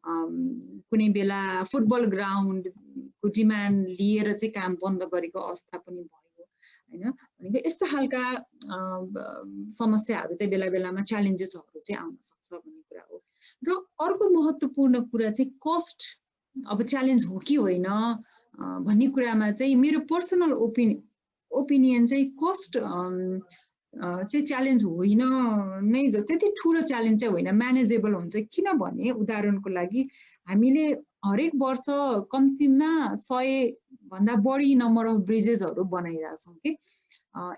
कुनै बेला फुटबल ग्राउन्डको डिमान्ड लिएर चाहिँ काम बन्द गरेको अवस्था पनि भयो हैन। भनेको यस्तो खालका समस्याहरू चाहिँ बेला बेलामा च्यालेन्जेसहरू चाहिँ आउन सक्छ भन्ने कुरा हो। र अर्को महत्त्वपूर्ण कुरा चाहिँ कस्ट अब च्यालेन्ज हो कि होइन भन्ने कुरामा चाहिँ मेरो पर्सनल ओपिनियन चाहिँ कस्ट चाहिँ च्यालेन्ज होइन नै, त्यति ठुलो च्यालेन्ज चाहिँ होइन, म्यानेजेबल हुन्छ। किनभने उदाहरणको लागि हामीले हरेक वर्ष कम्तीमा 100 भन्दा बढी नम्बर अफ ब्रिजेसहरू बनाइरहेछौँ कि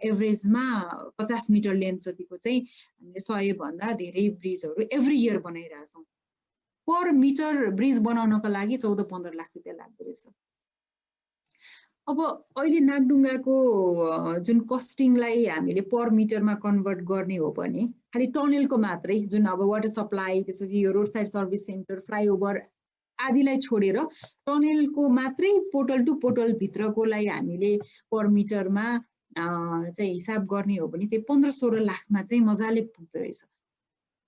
एभरेजमा 50 मिटर लेन्थ जतिको चाहिँ हामीले 100 भन्दा धेरै ब्रिजहरू एभ्री इयर बनाइरहेछौँ। पर मिटर ब्रिज बनाउनको लागि 14-15 लाख रुपियाँ लाग्दो रहेछ। अब अहिले नागढुङ्गाको जुन कस्टिङलाई हामीले पर मिटरमा कन्भर्ट गर्ने हो भने खालि टनलको मात्रै जुन अब वाटर सप्लाई, त्यसपछि यो road side service center, flyover आदिलाई छोडेर टनलको मात्रै पोर्टल टु पोर्टल भित्रकोलाई हामीले पर मिटरमा चाहिँ हिसाब गर्ने हो भने त्यो 15-16 लाखमा चाहिँ मजाले पुग्दो रहेछ।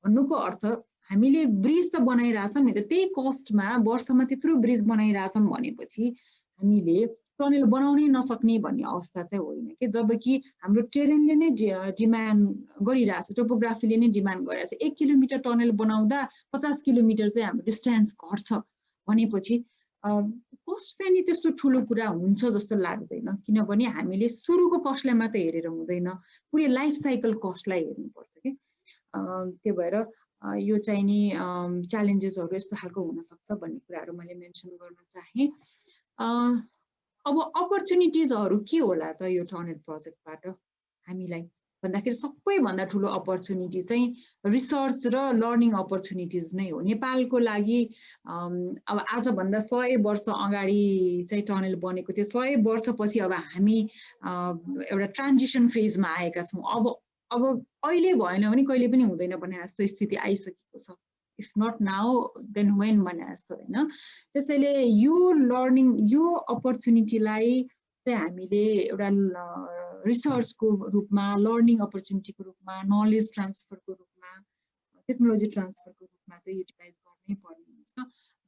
भन्नुको अर्थ हामीले ब्रिज त बनाइरहेछौँ नि, त त्यही कस्टमा वर्षमा त्यत्रो ब्रिज बनाइरहेछौँ भनेपछि हामीले टनल बनाउनै नसक्ने भन्ने अवस्था चाहिँ होइन कि, जबकि हाम्रो टेरेनले नै डिमान्ड गरिरहेछ, टोपोग्राफीले नै डिमान्ड गरिरहेछ। 1 किलोमिटर टनल बनाउँदा 50 किलोमिटर चाहिँ हाम्रो डिस्टेन्स घट्छ भनेपछि कस्ट चाहिँ नि त्यस्तो ठुलो कुरा हुन्छ जस्तो लाग्दैन। किनभने हामीले सुरुको कस्टलाई मात्रै हेरेर हुँदैन, पुरै लाइफ साइकल कस्टलाई हेर्नुपर्छ कि। त्यो भएर यो चाहिँ नि च्यालेन्जेसहरू यस्तो खालको हुनसक्छ भन्ने कुराहरू मैले मेन्सन गर्न चाहेँ। अब अपर्च्युनिटिजहरू के होला त यो टनल प्रोजेक्टबाट हामीलाई भन्दाखेरि सबैभन्दा ठुलो अपर्च्युनिटी चाहिँ रिसर्च र लर्निङ अपर्च्युनिटिज नै हो। नेपालको लागि अब आजभन्दा 100 वर्ष अगाडि चाहिँ टनल बनेको थियो, 100 वर्षपछि अब हामी एउटा ट्रान्जिसन फेजमा आएका छौँ। अब अहिले भएन भने कहिले पनि हुँदैन भन्ने जस्तो स्थिति आइसकेको छ। If not now then when भने जस्तो होइन। त्यसैले यो लर्निङ, यो अपर्च्युनिटीलाई चाहिँ हामीले एउटा रिसर्चको रूपमा, लर्निङ अपर्च्युनिटीको रूपमा, नलेज ट्रान्सफरको रूपमा, टेक्नोलोजी ट्रान्सफरको रूपमा चाहिँ युटिलाइज गर्नै पर्ने हुन्छ।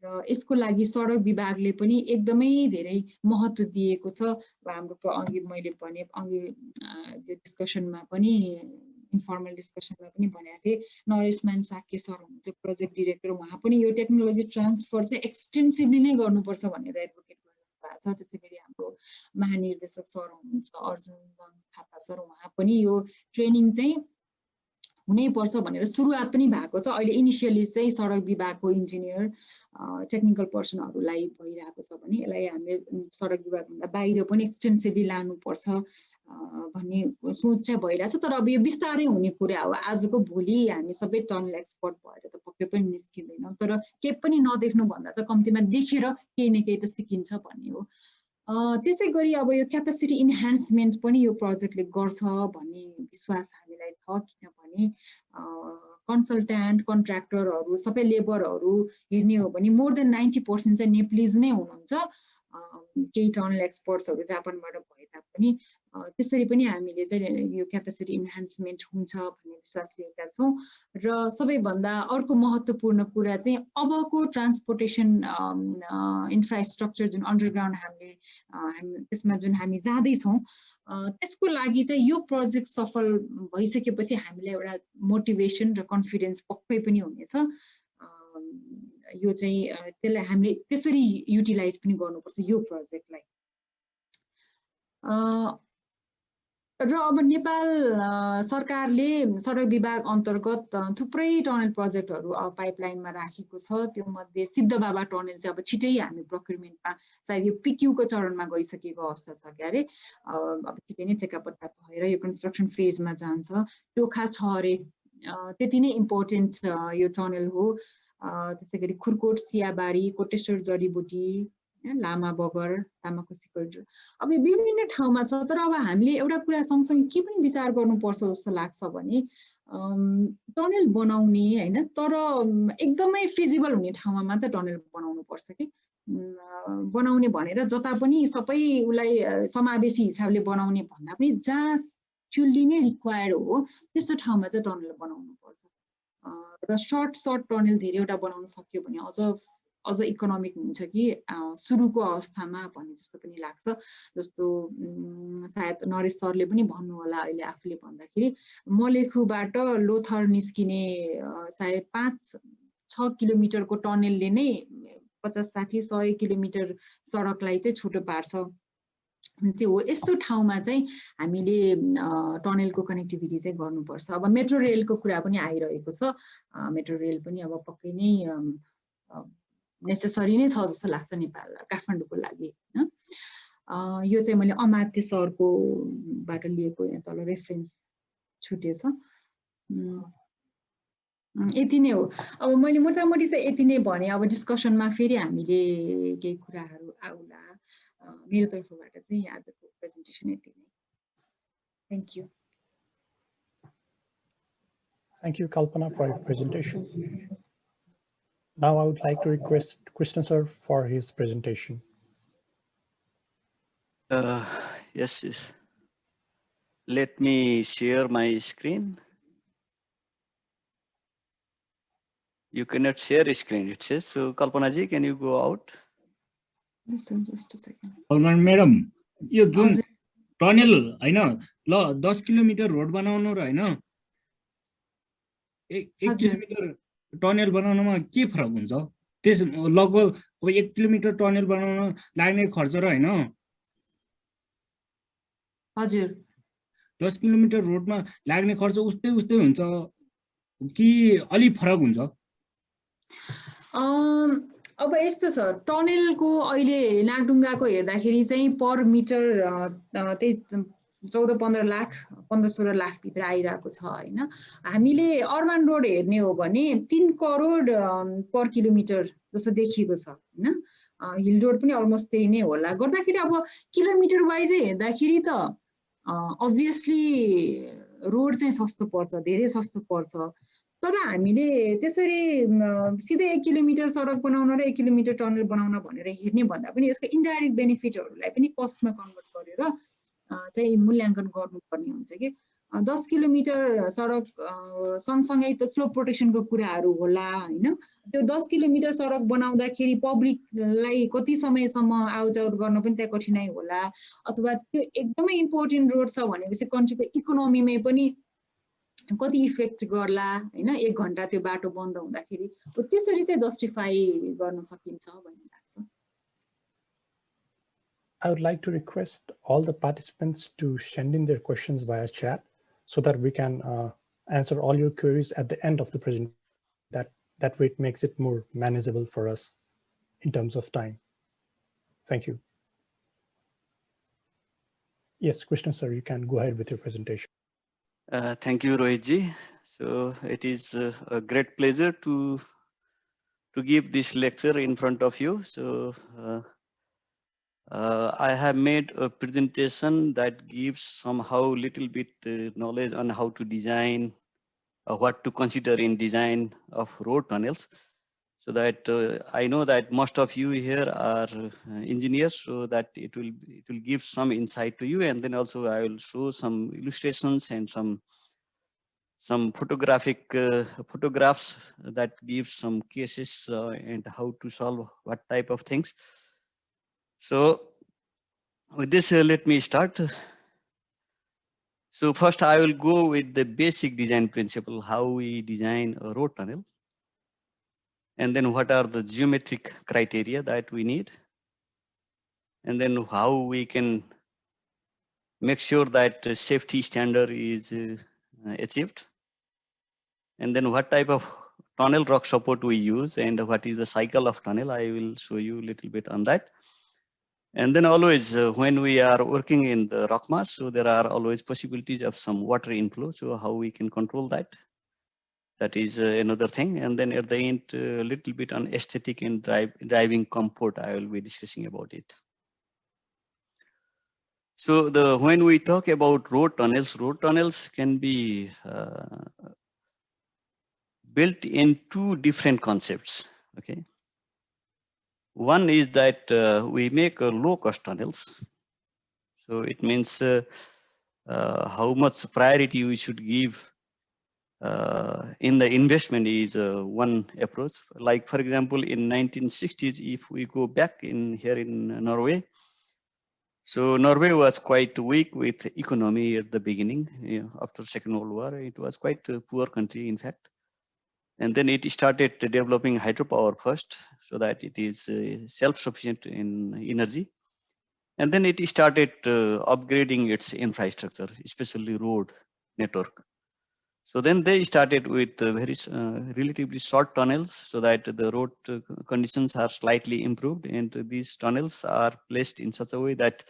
र यसको लागि सडक विभागले पनि एकदमै धेरै महत्त्व दिएको छ। हाम्रो अघि मैले भने अघि डिस्कसनमा पनि, इन्फर्मल डिस्कसनमा पनि भनेको थिएँ, नरेशमान साक्य सर हुनुहुन्छ प्रोजेक्ट डिरेक्टर, उहाँ पनि यो टेक्नोलोजी ट्रान्सफर चाहिँ एक्सटेन्सिभली नै गर्नुपर्छ भनेर एडभोकेट गर्नुभएको छ। त्यसै गरी हाम्रो महानिर्देशक सर हुनुहुन्छ अर्जुन थापा सर, उहाँ पनि यो ट्रेनिङ चाहिँ हुनैपर्छ भनेर सुरुवात पनि भएको छ। अहिले इनिसियली चाहिँ सडक विभागको इन्जिनियर टेक्निकल पर्सनहरूलाई भइरहेको छ भने यसलाई हामीले सडक विभागभन्दा बाहिर पनि एक्सटेन्सिभली लानुपर्छ भन्ने सोच चाहिँ भइरहेछ। तर अब यो बिस्तारै हुने कुरा हो। आजको भोलि हामी सबै टनल एक्सपर्ट भएर त पक्कै पनि निस्किँदैनौँ, तर केही पनि नदेख्नुभन्दा त कम्तीमा देखेर केही न केही त सिकिन्छ भन्ने हो। त्यसै गरी अब यो क्यापेसिटी इन्हान्समेन्ट पनि यो प्रोजेक्टले गर्छ भन्ने विश्वास हामीलाई छ। किनभने कन्सल्ट्यान्ट, कन्ट्र्याक्टरहरू, सबै लेबरहरू हेर्ने हो भने मोर देन 90% चाहिँ नेप्लिज नै हुनुहुन्छ। केही टनल एक्सपर्ट्सहरू जापानबाट भए तापनि त्यसरी पनि हामीले चाहिँ यो क्यापेसिटी इन्हान्समेन्ट हुन्छ भन्ने विश्वास लिएका छौँ। र सबैभन्दा अर्को महत्त्वपूर्ण कुरा चाहिँ अबको ट्रान्सपोर्टेसन इन्फ्रास्ट्रक्चर जुन अन्डरग्राउन्ड हामी त्यसमा जुन हामी जाँदैछौँ, त्यसको लागि चाहिँ यो प्रोजेक्ट सफल भइसकेपछि हामीलाई एउटा मोटिभेसन र कन्फिडेन्स पक्कै पनि हुनेछ। यो चाहिँ त्यसलाई हामीले त्यसरी युटिलाइज पनि गर्नुपर्छ यो प्रोजेक्टलाई। र अब नेपाल सरकारले सडक विभाग अन्तर्गत थुप्रै टनल प्रोजेक्टहरू अब पाइपलाइनमा राखेको छ। त्यो मध्ये सिद्धबाबा टनल चाहिँ अब छिटै हामी प्रोक्युरमेन्टमा सायद यो पिक्यूको चरणमा गइसकेको अवस्था छ के अरे, अब छिटै नै चेकापट्टा भएर यो कन्स्ट्रक्सन फेजमा जान्छ। टोखा छ अरे, त्यति नै इम्पोर्टेन्ट यो टनल हो। त्यसै गरी खुर्कोट सियाबारी, कोटेश्वर जडीबुटी, लामा बगर तामाकोसी कोरिडोर अब यो विभिन्न ठाउँमा छ तर अब हामीले एउटा कुरा सँगसँगै के पनि विचार गर्नुपर्छ जस्तो लाग्छ भने टनल बनाउने हैन तर एकदमै फिजिबल हुने ठाउँमा मात्र टनल बनाउनु पर्छ कि बनाउने भनेर जता पनि सबै उलाई समावेशी हिसाबले बनाउने भन्दा पनि जहाँ चुल्ली नै रिक्वायर्ड हो त्यस्तो ठाउँमा चाहिँ टनल बनाउनु पर्छ र सर्ट टनल धेरैवटा बनाउन सक्यो भने अझ इकोनोमिक हुन्छ कि सुरुको अवस्थामा भन्ने जस्तो पनि लाग्छ जस्तो सायद नरेश सरले पनि भन्नु होला अहिले आफूले भन्दाखेरि मलेखुबाट लोथर निस्किने सायद 5-6 किलोमिटरको टनलले नै 50-60-100 किलोमिटर सडकलाई चाहिँ छुटो पार्छ चाहिँ हो यस्तो ठाउँमा चाहिँ हामीले टनलको कनेक्टिभिटी चाहिँ गर्नुपर्छ अब मेट्रो रेलको कुरा पनि आइरहेको छ मेट्रो रेल पनि अब पक्कै नै नेसेसरी नै छ जस्तो लाग्छ नेपाल काठमाडौँको लागि हैन यो चाहिँ मैले अमात्य सरको बाट लिएको यहाँ तल रेफरेन्स छुटेछ यति नै हो अब मैले मोटामोटी चाहिँ यति नै भने अब डिस्कसनमा फेरि हामीले केही कुराहरू आउला मेरो तर्फबाट चाहिँ आजको प्रेजेन्टेसन यति नै thank you Thank you, Kalpana, for your presentation. Now I would like to request Krishna sir for his presentation. Yes. Let me share my screen. You cannot share a screen, it says. So, Kalpana ji, can you go out? Listen, just a second. Madam, यो जुन tunnel हैन ल 10 kilometre road बनाउनु र हैन 1 kilometre tunnel बनाउनमा के फरक हुन्छ त्यस लगभग अब 1 किलोमिटर टनल बनाउन लाग्ने खर्च र हैन हजुर 10 किलोमिटर रोडमा लाग्ने खर्च उस्तै हुन्छ कि अलि फरक हुन्छ अब यस्तो छ टनलको अहिले नागढुङ्गाको हेर्दाखेरि चाहिँ पर मिटर त्यही 14-15 लाख 15-16 लाख भित्र आइरहेको छ हैन हामीले अर्बन रोड हेर्ने हो भने 3 करोड पर किलोमिटर जस्तो देखिएको छ हैन हिल रोड पनि अलमोस्ट त्यही नै होला गर्दाखेरि अब किलोमिटर वाइज हेर्दाखेरि त अभियसली रोड चाहिँ सस्तो पर्छ धेरै सस्तो पर्छ तर हामीले त्यसरी सिधै 1 किलोमिटर सडक बनाउन र 1 किलोमिटर टनल बनाउन भनेर हेर्ने भन्दा पनि यसको इन्डाइरेक्ट बेनिफिटहरुलाई पनि कस्टमा कन्भर्ट गरेर चाहिँ मूल्याङ्कन गर्नुपर्ने हुन्छ कि 10 किलोमिटर सडक सँगसँगै त स्लोप प्रोटेक्सनको कुराहरू होला हैन त्यो 10 किलोमिटर सडक बनाउँदाखेरि पब्लिकलाई कति समयसम्म आउटजाउट गर्न पनि त्यहाँ कठिनाइ होला अथवा त्यो एकदमै इम्पोर्टेन्ट रोड छ भनेपछि कन्ट्रीको इकोनोमीमै पनि कति इफेक्ट गर्ला हैन 1 घण्टा त्यो बाटो बन्द हुँदाखेरि त्यसरी चाहिँ जस्टिफाई गर्न सकिन्छ भन्ने लाग्छ I would like to request all the participants to send in their questions via chat so that we can answer all your queries at the end of the presentation. That way it makes it more manageable for us in terms of time. Thank you. Yes, Krishna sir, you can go ahead with your presentation. Thank you, Rohit ji. So it is a great pleasure to give this lecture in front of you. So I have made a presentation that gives somehow little bit knowledge on how to design, what to consider in design of road tunnels. So that I know that most of you here are engineers, so that it will give some insight to you, and then also I will show some illustrations and some photographs that give some cases and how to solve what type of things. So with this, let me start. So first I will go with the basic design principle, how we design a road tunnel. And then what are the geometric criteria that we need. And then how we can make sure that the safety standard is achieved. And then what type of tunnel rock support we use and what is the cycle of tunnel. I will show you a little bit on that. And then always when we are working in the rock mass, so there are always possibilities of some water inflow. So how we can control that. That is another thing. And then at the end, a little bit on aesthetic and driving comfort, I will be discussing about it. So when we talk about road tunnels can be built in two different concepts. Okay. One is that we make low-cost tunnels. So it means how much priority we should give in the investment is one approach. Like for example, in 1960s, if we go back here in Norway, so Norway was quite weak with economy at the beginning. After Second World War, it was quite a poor country, in fact. And then it started developing hydropower first, so that it is self-sufficient in energy. And then it started upgrading its infrastructure, especially road network. So then they started with very relatively short tunnels, so that the road conditions are slightly improved, and these tunnels are placed in such a way that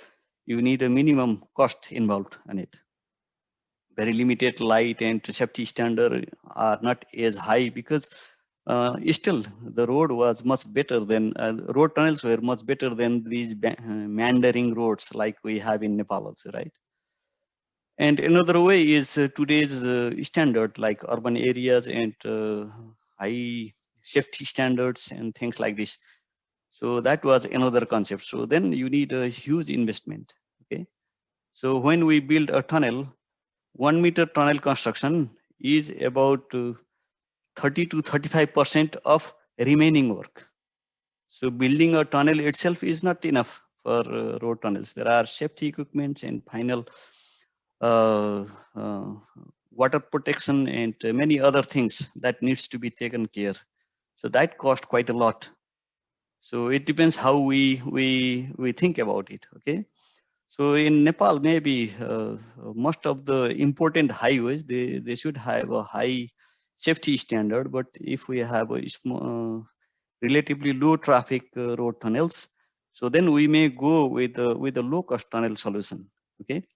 you need a minimum cost involved in it. Very limited light and safety standard are not as high, because still the road was much better than road tunnels were much better than these meandering roads like we have in Nepal also, right? And another way is today's standard, like urban areas and high safety standards and things like this. So that was another concept. So then you need a huge investment. Okay. So when we build a tunnel, 1 meter tunnel construction is about 30 to 35% of remaining work. So building a tunnel itself is not enough for road tunnels. There are safety equipments and final water protection and many other things that needs to be taken care. So that costs quite a lot. So it depends how we think about it. Okay. So in Nepal, maybe most of the important highways, they should have a high safety standard. But if we have a small, relatively low traffic road tunnels, so then we may go with a low cost tunnel solution. Okay.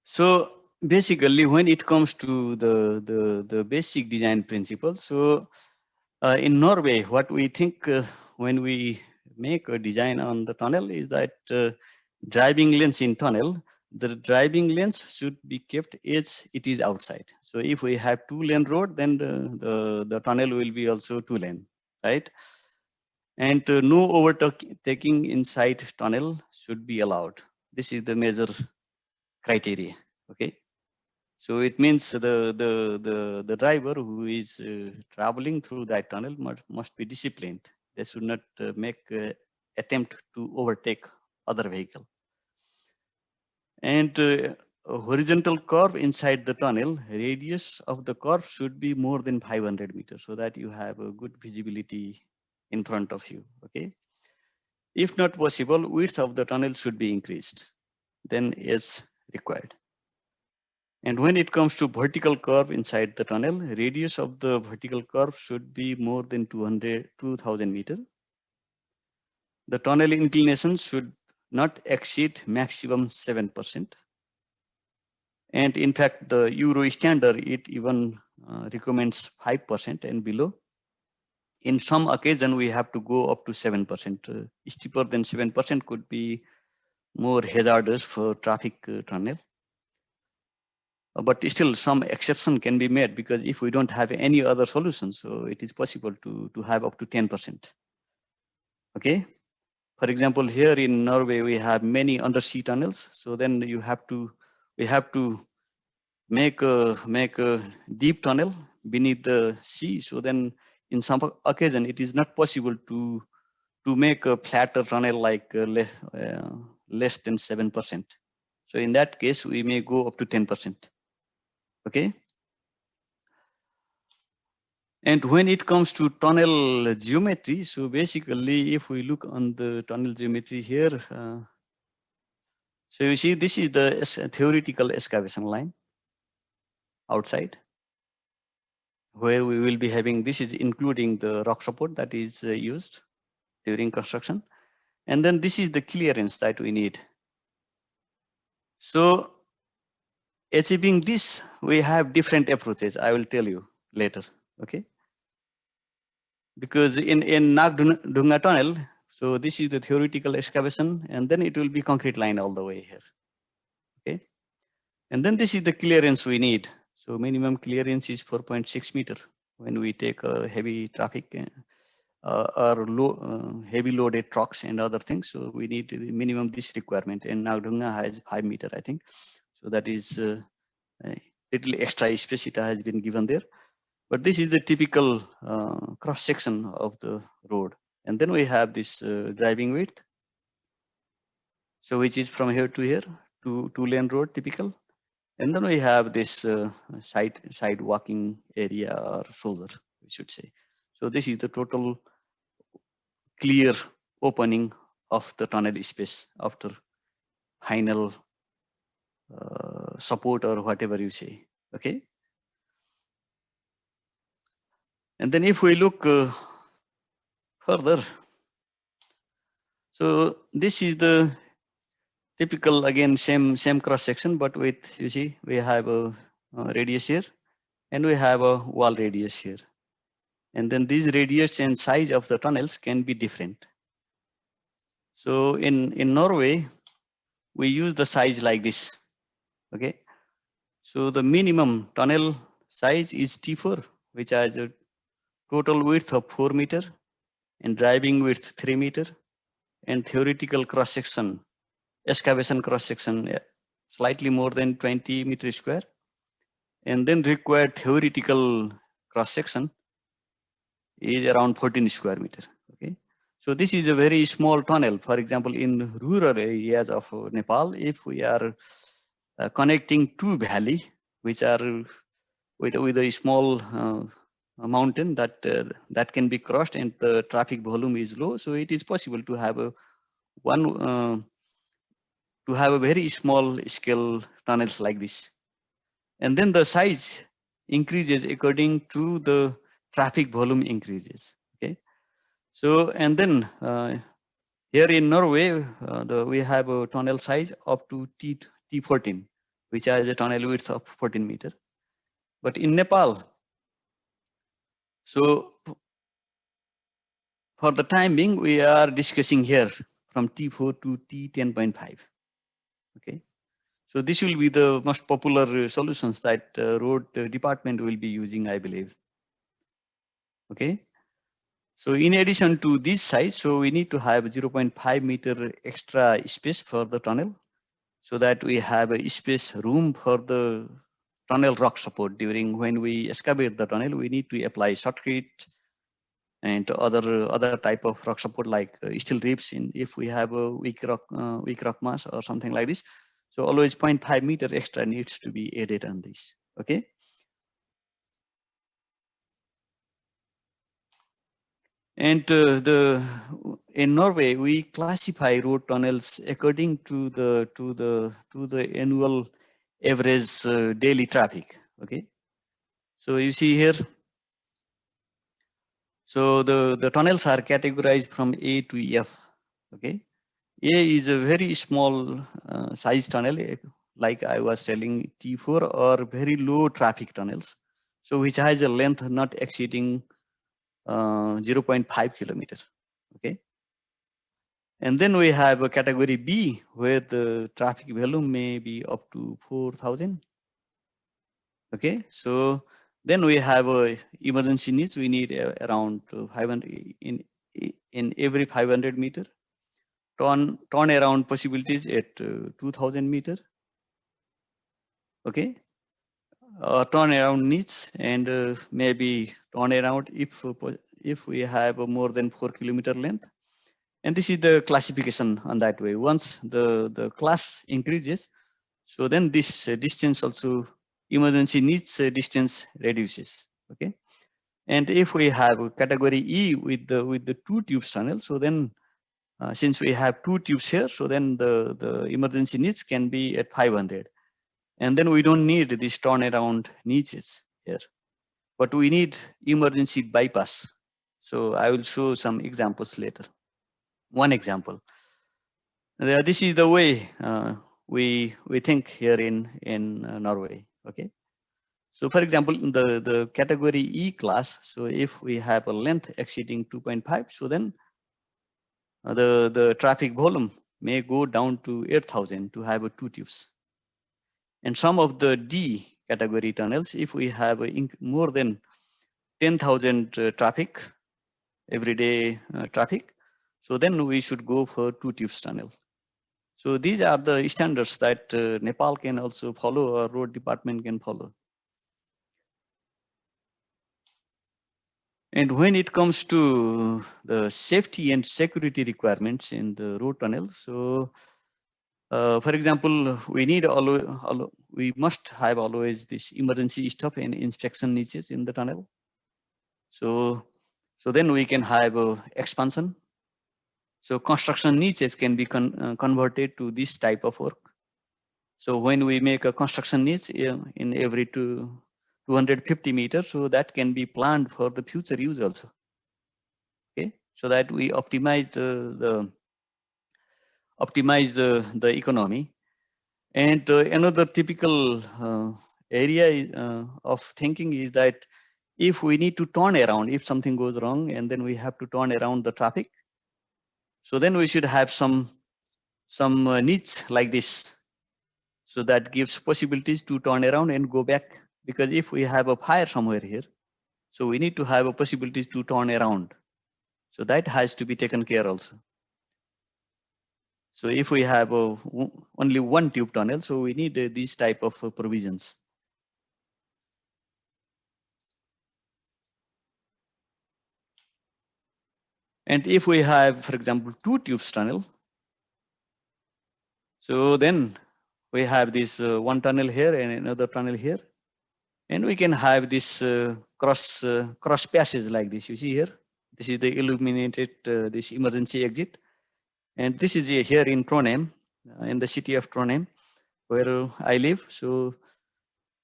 So basically, when it comes to the basic design principles, so in Norway, what we think when we make a design on the tunnel is that driving lanes in tunnel, the driving lanes should be kept as it is outside. So if we have 2-lane road, then the tunnel will be also 2-lane, right? And no overtaking inside tunnel should be allowed. This is the major criteria. Okay. So it means the driver who is traveling through that tunnel must be disciplined. They should not make attempt to overtake other vehicle. And a horizontal curve inside the tunnel, radius of the curve should be more than 500 meters, so that you have a good visibility in front of you. Okay. If not possible, width of the tunnel should be increased then as required. And when it comes to vertical curve inside the tunnel, radius of the vertical curve should be more than 2,000 meters. The tunnel inclination should not exceed maximum 7%. And in fact, the Euro standard, it even recommends 5% and below. In some occasion, we have to go up to 7%. Steeper than 7% could be more hazardous for traffic tunnel. But still some exception can be made, because if we don't have any other solution, so it is possible to have up to 10%. Okay. For example, here in Norway, we have many undersea tunnels. So then we have to make a deep tunnel beneath the sea. So then in some occasion, it is not possible to make a flatter tunnel like less than 7%. So in that case, we may go up to 10%. Okay. And when it comes to tunnel geometry, so basically, if we look on the tunnel geometry here, so you see this is the theoretical excavation line outside, where we will be having, this is including the rock support that is used during construction. And then this is the clearance that we need. So achieving this, we have different approaches. I will tell you later. Okay. Because in Nagdhunga tunnel, so this is the theoretical excavation, and then it will be concrete line all the way here. Okay. And then this is the clearance we need. So minimum clearance is 4.6 meter when we take a heavy traffic or heavy loaded trucks and other things. So we need the minimum this requirement, and Nagdhunga has 5 meter, I think. So that is a little extra space it has been given there. But this is the typical cross section of the road. And then we have this driving width. So which is from here to here, two-lane road typical. And then we have this side walking area or shoulder, we should say. So this is the total clear opening of the tunnel space after final support or whatever you say. Okay. And then if we look further, so this is the typical, again, same cross section, but with, you see, we have a radius here and we have a wall radius here. And then these radius and size of the tunnels can be different. So in Norway, we use the size like this. Okay. So the minimum tunnel size is T4, which has a total width of 4 meter and driving width 3 meter, and theoretical cross section, excavation cross section, slightly more than 20 meters square, and then required theoretical cross section is around 14 square meter. Okay, so this is a very small tunnel. For example, in rural areas of Nepal, if we are connecting two valley, which are with a small mountain that can be crossed and the traffic volume is low, so it is possible to have a very small scale tunnels like this. And then the size increases according to the traffic volume increases. Okay, so and then here in Norway, we have a tunnel size up to T14, which has a tunnel width of 14 meter. But in Nepal, so for the time being, we are discussing here from T4 to T10.5. Okay, so this will be the most popular solutions that road department will be using, I believe. Okay, so in addition to this size, so we need to have 0.5 meter extra space for the tunnel, so that we have a space room for the tunnel rock support. During when we excavate the tunnel, we need to apply shotcrete and other type of rock support like steel ribs in if we have a weak rock mass or something like this. So always 0.5 meter extra needs to be added on this. Okay. And in Norway, we classify road tunnels according to the annual average daily traffic. Okay, so you see here. So the tunnels are categorized from A to F. Okay, A is a very small size tunnel, like I was telling, T4 or very low traffic tunnels. So which has a length not exceeding 0.5 kilometer. Okay, and then we have a category B where the traffic volume may be up to 4,000. Okay, so then we have emergency needs. We need around 500 in every 500 meter. Turn around possibilities at 2,000 meter. Okay, turn around needs, and maybe turn around if we have a more than 4 kilometer length. And this is the classification on that way. Once the class increases, so then this distance also emergency needs distance reduces. Okay, and if we have a category E with the 2 tubes tunnel, so then since we have 2 tubes here, so then the emergency needs can be at 500, and then we don't need this turnaround needs here, but we need emergency bypass. So I will show some examples later. One example. This is the way we think here in Norway. Okay. So for example, in the category E class, so if we have a length exceeding 2.5, so then the traffic volume may go down to 8,000 to have 2 tubes. And some of the D category tunnels, if we have more than 10,000 traffic, everyday traffic, so then we should go for 2 tubes tunnel. So these are the standards that Nepal can also follow, or road department can follow. And when it comes to the safety and security requirements in the road tunnels, so for example, we must have always this emergency stop and inspection niches in the tunnel. So then we can have expansion. So construction niches can be converted to this type of work. So when we make a construction niche in every 250 meters, so that can be planned for the future use also. Okay, so that we optimize the economy. And another typical area of thinking is that if we need to turn around, if something goes wrong, and then we have to turn around the traffic, so then we should have some niche like this. So that gives possibilities to turn around and go back. Because if we have a fire somewhere here, so we need to have a possibilities to turn around. So that has to be taken care also. So if we have only one tube tunnel, so we need these type of provisions. And if we have, for example, 2 tubes tunnel, so then we have this one tunnel here and another tunnel here. And we can have this cross passage like this. You see here, this is the illuminated this emergency exit. And this is here in Trondheim, in the city of Trondheim, where I live. So,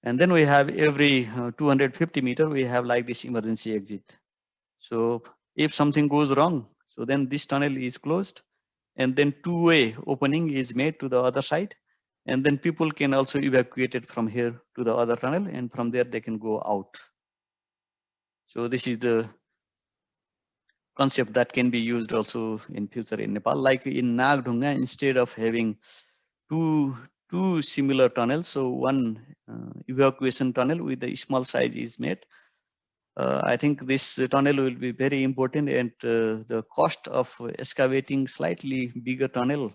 and then we have every 250 meters, we have like this emergency exit. So if something goes wrong, so then this tunnel is closed, and then two-way opening is made to the other side. And then people can also evacuate it from here to the other tunnel, and from there they can go out. So this is the concept that can be used also in future in Nepal. Like in Nagdhunga, instead of having two similar tunnels, so one evacuation tunnel with a small size is made. I think this tunnel will be very important, and the cost of excavating slightly bigger tunnel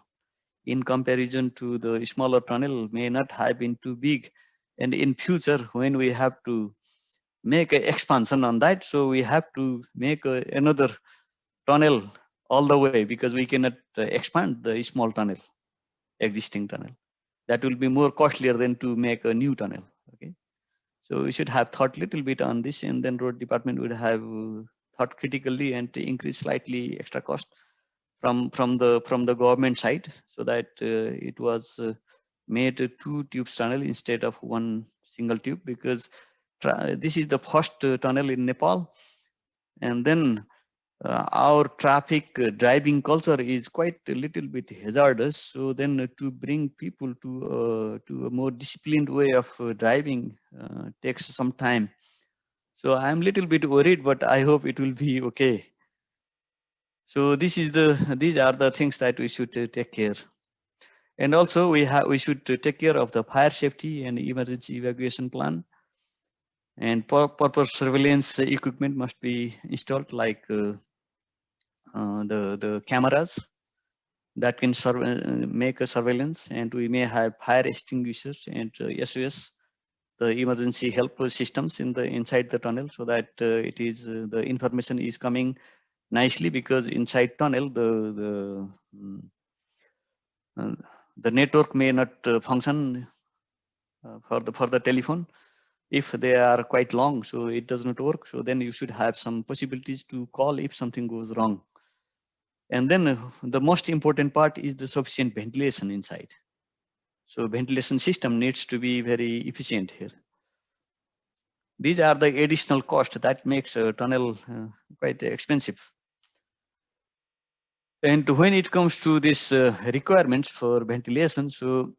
in comparison to the smaller tunnel may not have been too big. And in future, when we have to make an expansion on that, so we have to make another tunnel all the way, because we cannot expand the small tunnel, existing tunnel. That will be more costlier than to make a new tunnel. Okay, so we should have thought a little bit on this, and then road department would have thought critically and to increase slightly extra cost from the government side, so that it was made 2 tubes tunnel instead of one single tube, because this is the first tunnel in Nepal. And then our traffic driving culture is quite a little bit hazardous. So then to bring people to a more disciplined way of driving takes some time. So I'm a little bit worried, but I hope it will be okay. So these are the things that we should take care. And also we should take care of the fire safety and emergency evacuation plan. And proper surveillance equipment must be installed, like the cameras that can make a surveillance, and we may have fire extinguishers and SOS, the emergency help systems inside the tunnel, so that it is the information is coming nicely, because inside tunnel the network may not function for the telephone if they are quite long, so it does not work. So then you should have some possibilities to call if something goes wrong. And then the most important part is the sufficient ventilation inside. So ventilation system needs to be very efficient here. These are the additional costs that makes a tunnel quite expensive. And when it comes to this requirements for ventilation, so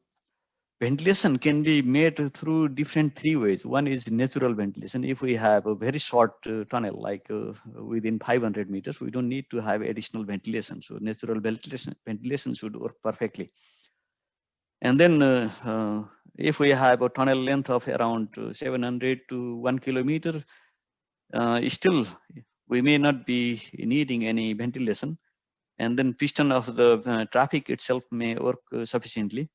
ventilation can be made through different 3 ways. One is natural ventilation. If we have a very short tunnel, like within 500 meters, we don't need to have additional ventilation. So natural ventilation should work perfectly. And then if we have a tunnel length of around 700 to 1 kilometer, still we may not be needing any ventilation. And then piston of the traffic itself may work sufficiently.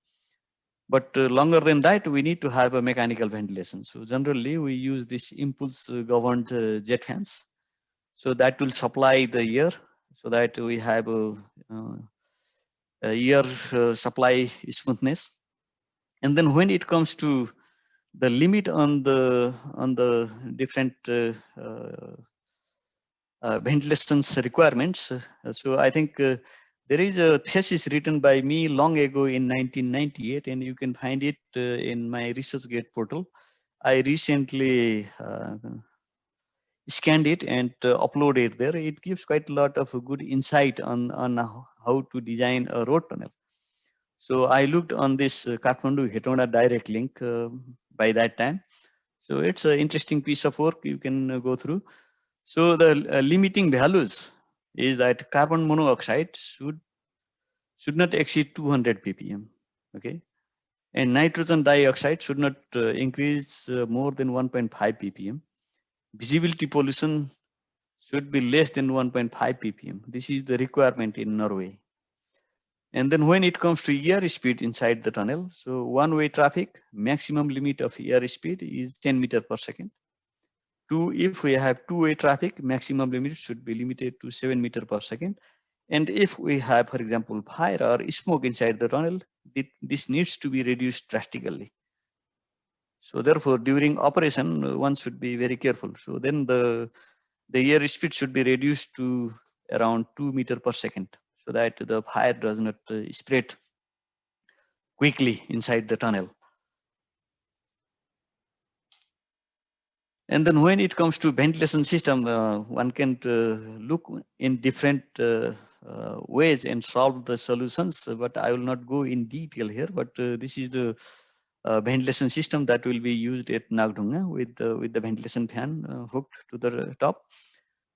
But longer than that, we need to have a mechanical ventilation. So generally, we use this impulse governed jet fans. So that will supply the air so that we have a air supply smoothness. And then when it comes to the limit on the different ventilations requirements, so I think there is a thesis written by me long ago in 1998, and you can find it in my ResearchGate portal. I recently scanned it and uploaded it there. It gives quite a lot of good insight on how to design a road tunnel. So I looked on this Kathmandu-Hetauda direct link by that time. So it's an interesting piece of work you can go through. So the limiting values is that carbon monoxide should not exceed 200 ppm, okay? And nitrogen dioxide should not increase more than 1.5 ppm. Visibility pollution should be less than 1.5 ppm. This is the requirement in Norway. And then when it comes to airspeed inside the tunnel, so one-way traffic, maximum limit of airspeed is 10 meters per second. If we have two-way traffic, maximum limit should be limited to 7 meters per second. And if we have, for example, fire or smoke inside the tunnel, this needs to be reduced drastically. So therefore, during operation, one should be very careful. So then the airspeed should be reduced to around 2 meters per second, so that the fire does not spread quickly inside the tunnel. And then when it comes to ventilation system, one can look in different ways and solve the solutions, but I will not go in detail here. But this is the ventilation system that will be used at Nagdhunga with the ventilation fan hooked to the top.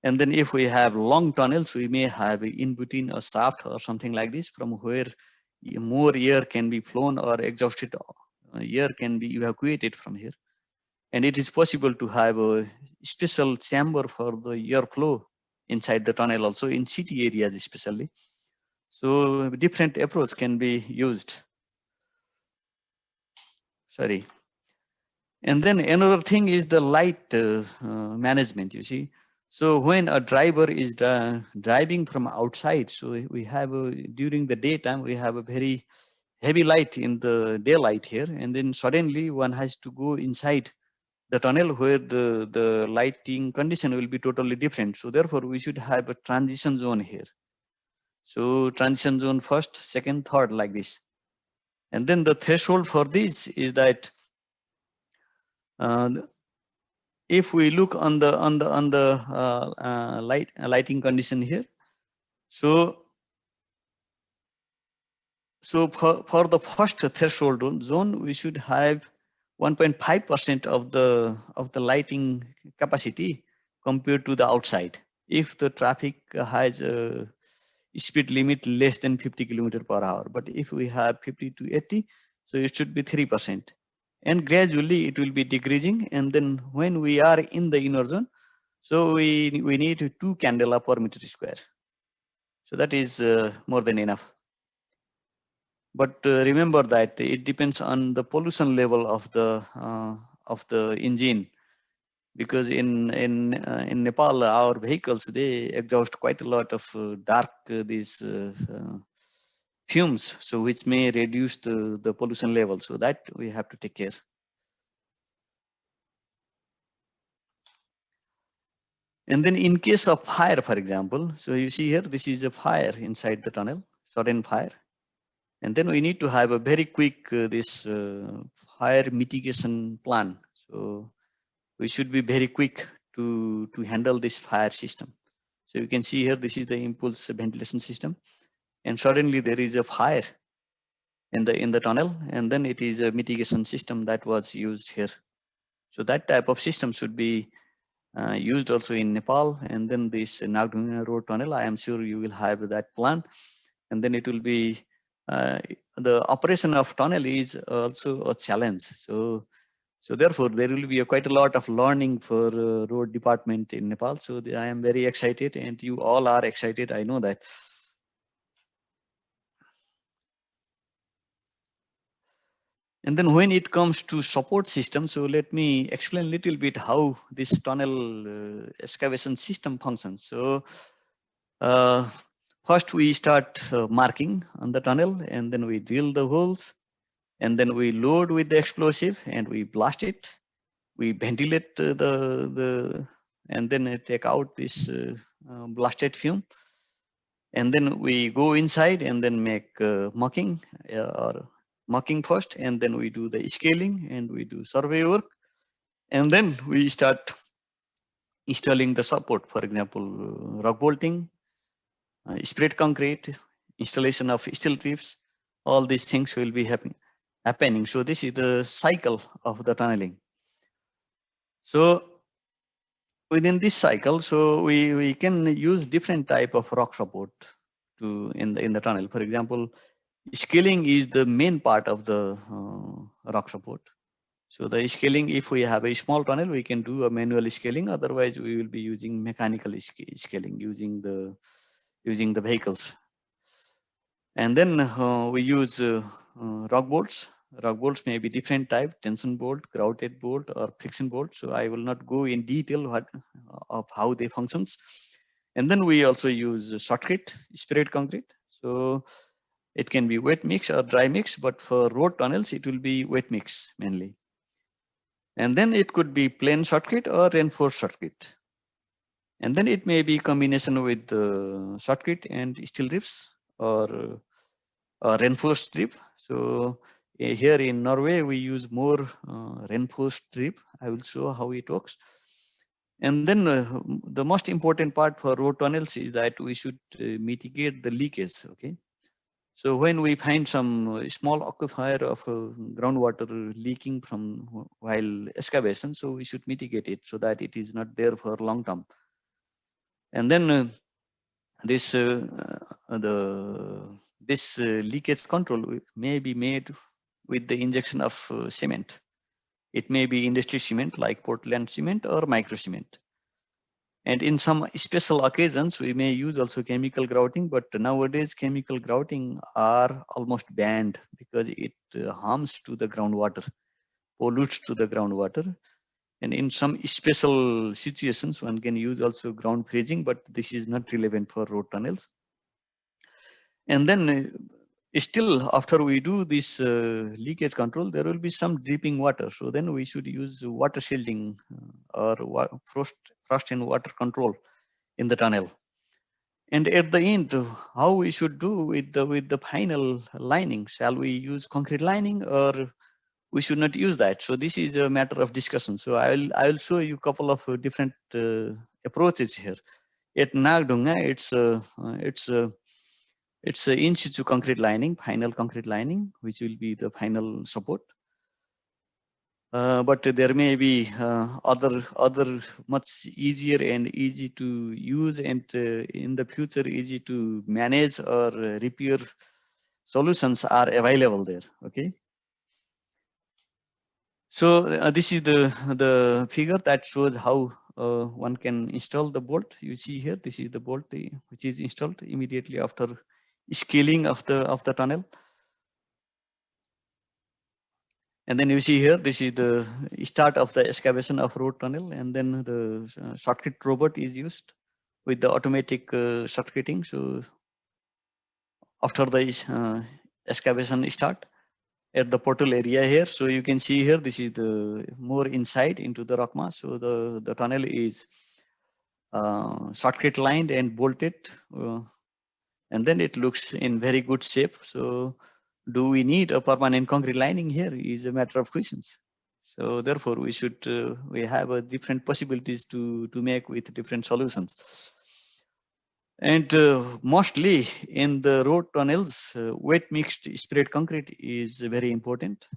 And then if we have long tunnels, we may have in between a shaft or something like this, from where more air can be flown or exhausted air can be evacuated from here. And it is possible to have a special chamber for the airflow inside the tunnel also, in city areas especially. So different approach can be used. Sorry. And then another thing is the light management, you see. So when a driver is driving from outside, so we have during the daytime, we have a very heavy light in the daylight here. And then suddenly one has to go inside the tunnel where the lighting condition will be totally different. So therefore we should have a transition zone here. So transition zone first, second, third, like this. And then the threshold for this is that if we look on the lighting condition here, so for the first threshold zone, we should have 1.5% of the lighting capacity compared to the outside. If the traffic has a speed limit less than 50 kilometers per hour, but if we have 50 to 80, so it should be 3%. And gradually it will be decreasing. And then when we are in the inner zone, so we need 2 candela per meter square. So that is more than enough. But remember that it depends on the pollution level of the engine, because in Nepal, our vehicles, they exhaust quite a lot of dark these fumes, so which may reduce the pollution level. So that we have to take care. And then in case of fire, for example, so you see here, this is a fire inside the tunnel, sudden fire. And then we need to have a very quick fire mitigation plan. So we should be very quick to handle this fire system. So you can see here, this is the impulse ventilation system. And suddenly there is a fire. in the tunnel, and then it is a mitigation system that was used here. So that type of system should be used also in Nepal. And then this Nagdhunga road tunnel, I am sure you will have that plan. And then it will be, the operation of tunnel is also a challenge. So therefore, there will be quite a lot of learning for road department in Nepal. So I am very excited, and you all are excited, I know that. And then when it comes to support system, so let me explain a little bit how this tunnel excavation system functions. So first we start marking on the tunnel, and then we drill the holes, and then we load with the explosive and we blast it. We ventilate and then take out this blasted fume. And then we go inside and then make mucking or mucking first, and then we do the scaling and we do survey work, and then we start installing the support, for example, rock bolting, spread concrete, installation of steel trips. All these things will be happening. So this is the cycle of the tunneling. So within this cycle, so we can use different type of rock support in the tunnel. For example, scaling is the main part of the rock support. So the scaling, if we have a small tunnel, we can do a manual scaling. Otherwise, we will be using mechanical scaling using the vehicles. And then we use rock bolts. Rock bolts may be different type: tension bolt, grouted bolt, or friction bolt. So I will not go in detail of how they functions. And then we also use shotcrete, spread concrete. So it can be wet mix or dry mix, but for road tunnels, it will be wet mix mainly. And then it could be plain shotcrete or reinforced shotcrete. And then it may be combination with shotcrete and steel ribs or reinforced strip. So here in Norway, we use more reinforced strip. I will show how it works. And then the most important part for road tunnels is that we should mitigate the leakage. Okay. So when we find some small aquifer of groundwater leaking from while excavation, so we should mitigate it so that it is not there for long term. And then this leakage control may be made with the injection of cement. It may be industry cement like Portland cement or micro cement. And in some special occasions, we may use also chemical grouting, but nowadays chemical grouting are almost banned because it harms to the groundwater, pollutes to the groundwater. And in some special situations, one can use also ground freezing, but this is not relevant for road tunnels. And then still, after we do this leakage control, there will be some dripping water. So then we should use water shielding or frost and water control in the tunnel. And at the end, how we should do with the final lining? Shall we use concrete lining or we should not use that? So this is a matter of discussion. So I will show you a couple of different approaches here. At Nagdhunga, it's an in situ concrete lining, final concrete lining, which will be the final support. But there may be other much easier and easy to use and in the future easy to manage or repair solutions are available there. Okay. So this is the figure that shows how one can install the bolt. You see here, this is the bolt which is installed immediately after scaling of the tunnel. And then you see here, this is the start of the excavation of road tunnel, and then the shotcrete robot is used with the automatic shotcreting. So after the excavation start at the portal area here, so you can see here, this is the more inside into the rock mass. So the tunnel is shotcrete lined and bolted, and then it looks in very good shape. So do we need a permanent concrete lining here is a matter of questions. So therefore we should we have different possibilities to make with different solutions. And mostly in the road tunnels, wet mixed spread concrete is very important.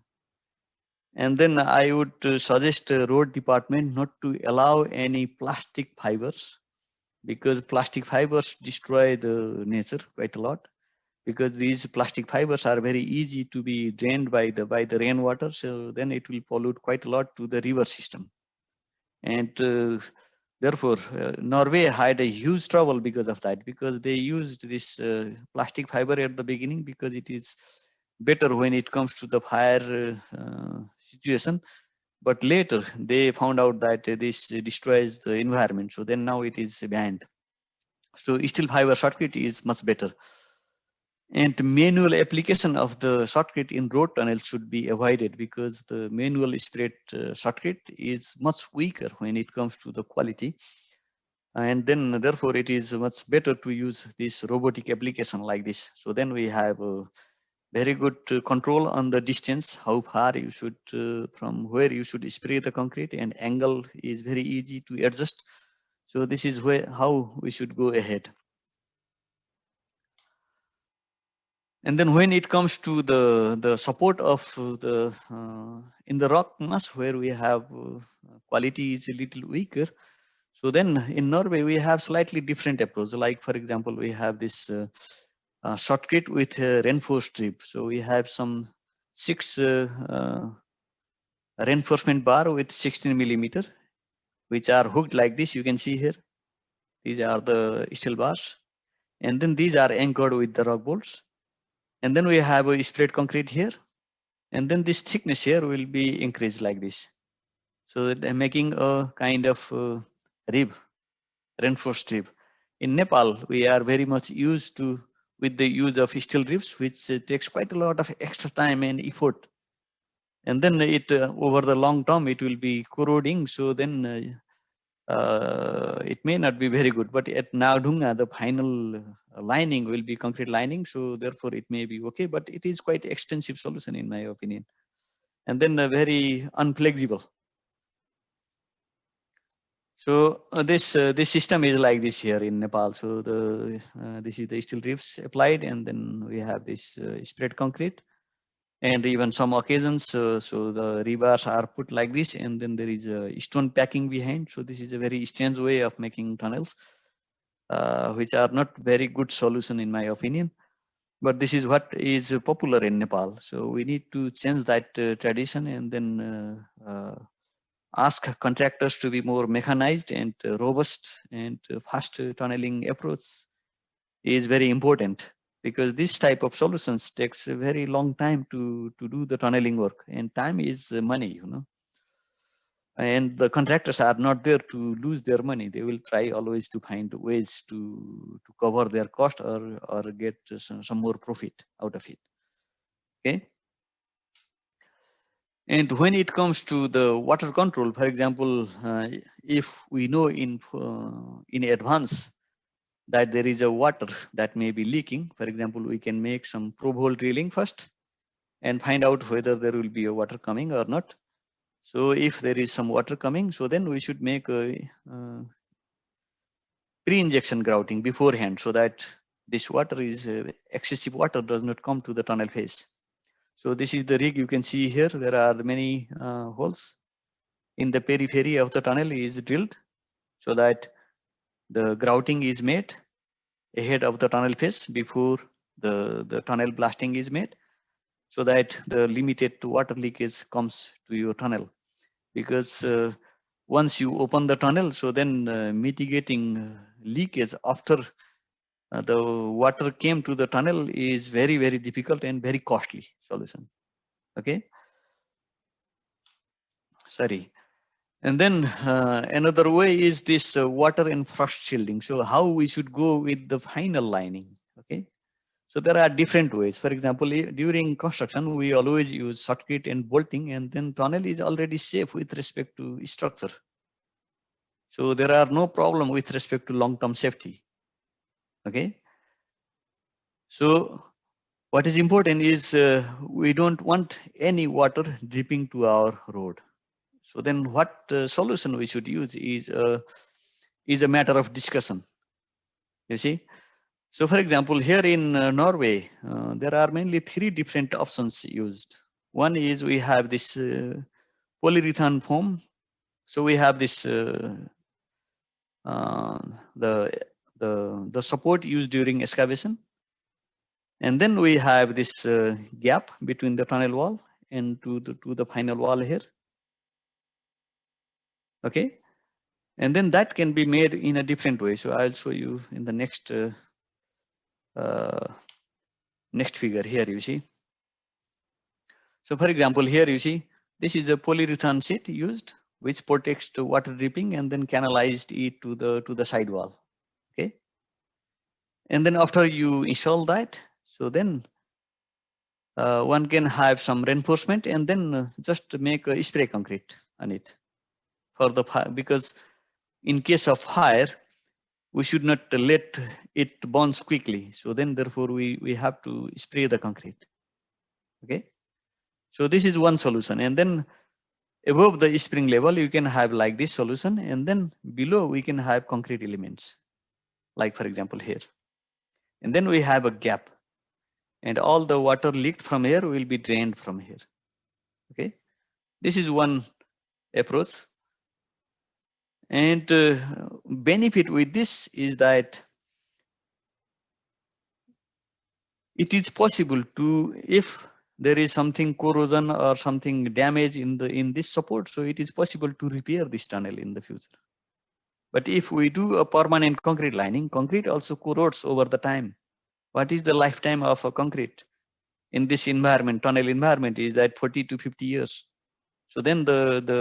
And then I would suggest road department not to allow any plastic fibers, because plastic fibers destroy the nature quite a lot, because these plastic fibers are very easy to be drained by the rainwater. So then it will pollute quite a lot to the river system. And therefore, Norway had a huge trouble because of that, because they used this plastic fiber at the beginning because it is better when it comes to the fire situation. But later they found out that this destroys the environment. So then now it is banned. So steel fiber shotcrete is much better. And manual application of the shotcrete in road tunnels should be avoided, because the manual spread shotcrete is much weaker when it comes to the quality. And then therefore it is much better to use this robotic application like this. So then we have a very good control on the distance, how far you should, from where you should spray the concrete, and angle is very easy to adjust. So this is how we should go ahead. And then when it comes to the support of the in the rock mass, where we have quality is a little weaker. So then in Norway we have slightly different approach. Like for example, we have this shotcrete with reinforced strip. So we have some 6 reinforcement bar with 16 millimeter, which are hooked like this. You can see here. These are the steel bars, and then these are anchored with the rock bolts. And then we have a spread concrete here, and then this thickness here will be increased like this. So they're making a kind of rib, reinforced rib. In Nepal, we are very much used to with the use of steel ribs, which takes quite a lot of extra time and effort. And then it over the long term, it will be corroding. So then it may not be very good. But at Nagdhunga, the final lining will be concrete lining. So therefore it may be okay, but it is quite expensive solution in my opinion. And then very unflexible. So this system is like this here in Nepal. So this is the steel ribs applied, and then we have this spread concrete, and even some occasions so the rebars are put like this, and then there is a stone packing behind. So this is a very strange way of making tunnels, which are not very good solution in my opinion. But this is what is popular in Nepal. So we need to change that tradition, and then ask contractors to be more mechanized and robust, and fast tunneling approach is very important, because this type of solutions takes a very long time to do the tunneling work, and time is money, and the contractors are not there to lose their money. They will try always to find ways to cover their cost or get some more profit out of it. Okay. And when it comes to the water control, for example, if we know in advance that there is a water that may be leaking, for example, we can make some probe hole drilling first and find out whether there will be a water coming or not. So if there is some water coming, so then we should make a pre-injection grouting beforehand, so that this water is excessive water does not come to the tunnel face. So this is the rig. You can see here there are many holes in the periphery of the tunnel is drilled, so that the grouting is made ahead of the tunnel face before the tunnel blasting is made, so that the limited water leakage comes to your tunnel. Because once you open the tunnel, so then mitigating leakage after the water came to the tunnel is very, very difficult and very costly solution. Okay. Sorry. And then another way is this water and frost shielding. So how we should go with the final lining. Okay. So there are different ways. For example, during construction, we always use shotcrete and bolting, and then tunnel is already safe with respect to structure. So there are no problem with respect to long-term safety. Okay. So what is important is we don't want any water dripping to our road. So then what solution we should use is a matter of discussion. You see? So for example, here in Norway, there are mainly 3 different options used. One is we have this polyurethane foam. So we have this the support used during excavation. And then we have this gap between the tunnel wall and to the final wall here. Okay. And then that can be made in a different way. So I'll show you in the next next figure here, you see. So for example, here you see, this is a polyurethane sheet used, which protects the water dripping and then canalized it to the side wall. Okay. And then after you install that, so then one can have some reinforcement and then just make a spray concrete on it for the fire, because in case of fire, we should not let it burn quickly. So then therefore we have to spray the concrete. Okay. So this is one solution. And then above the spring level, you can have like this solution. And then below we can have concrete elements, like for example here. And then we have a gap. And all the water leaked from here will be drained from here. Okay. This is one approach. And benefit with this is that it is possible to, if there is something corrosion or something damage in this support, so it is possible to repair this tunnel in the future. But if we do a permanent concrete lining, concrete also corrodes over the time. What is the lifetime of a concrete in this environment, tunnel environment, is that 40 to 50 years. So then the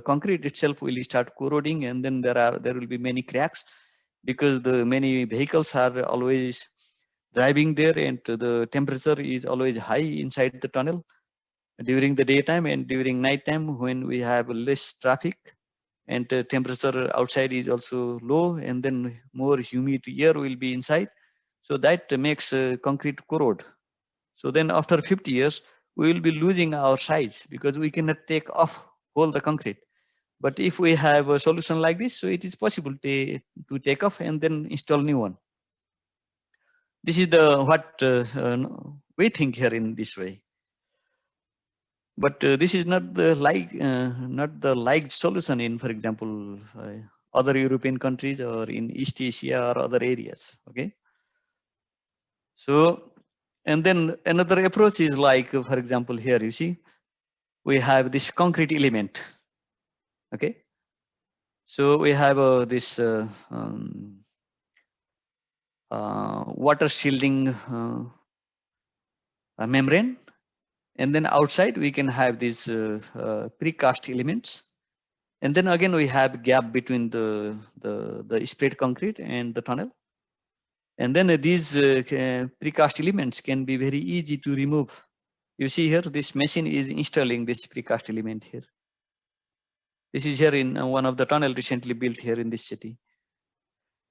concrete itself will start corroding, and then there will be many cracks, because the many vehicles are always driving there, and the temperature is always high inside the tunnel during the daytime, and during nighttime when we have less traffic and the temperature outside is also low, and then more humid air will be inside. So that makes concrete corrode. So then after 50 years, we will be losing our size, because we cannot take off all the concrete. But if we have a solution like this, so it is possible to take off and then install new one. This is what we think here in this way. But this is not the liked solution in, for example, other European countries or in East Asia or other areas. Okay. So, and then another approach is like, for example, here you see, we have this concrete element. Okay. So we have this water shielding membrane, and then outside we can have these precast elements, and then again we have gap between the sprayed concrete and the tunnel. And then these precast elements can be very easy to remove. You see here, this machine is installing this precast element here. This is here in one of the tunnel recently built here in this city.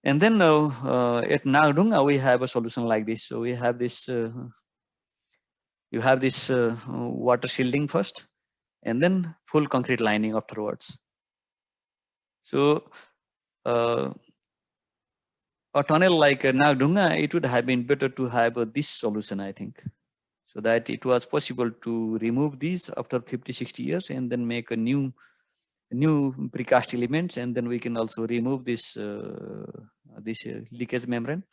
And then at Nagdhunga, we have a solution like this. So we have this, you have this water shielding first, and then full concrete lining afterwards. So a tunnel like Nagdhunga, it would have been better to have this solution, I think, so that it was possible to remove these after 50, 60 years and then make a new precast elements, and then we can also remove this leakage membrane,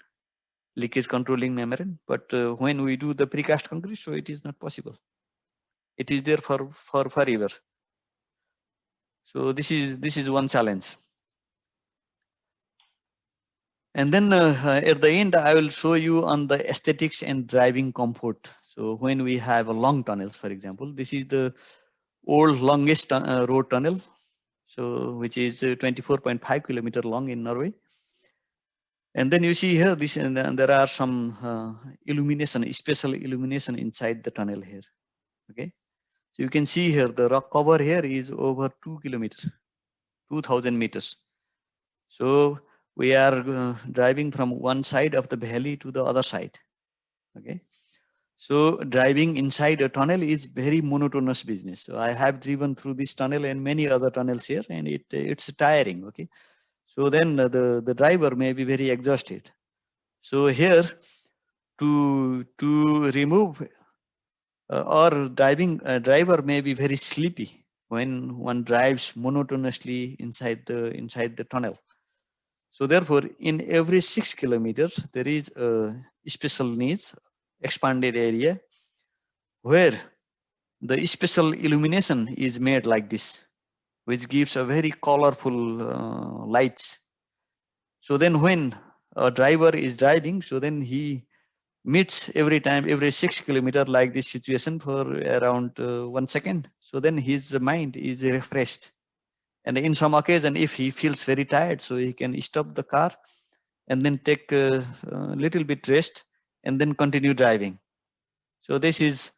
leakage controlling membrane. But when we do the precast concrete, so it is not possible. It is there for forever. So this is one challenge. And then at the end, I will show you on the aesthetics and driving comfort. So when we have a long tunnels, for example, this is the old longest road tunnel, so which is 24.5 kilometers long in Norway. And then you see here this, and there are some illumination, special illumination inside the tunnel here. Okay, so you can see here the rock cover here is over 2 kilometers, 2,000 meters. So we are driving from one side of the valley to the other side. Okay, so driving inside a tunnel is very monotonous business. So I have driven through this tunnel and many other tunnels here, and it's tiring. Okay, So then the driver may be very exhausted. So here to remove or driver may be very sleepy when one drives monotonously inside the tunnel. So therefore, in every 6 kilometers, there is a special needs expanded area where the special illumination is made like this, which gives a very colorful lights. So then when a driver is driving, so then he meets every time, every 6 kilometers like this situation for around 1 second. So then his mind is refreshed. And in some occasion, if he feels very tired, so he can stop the car and then take a little bit rest and then continue driving. So this is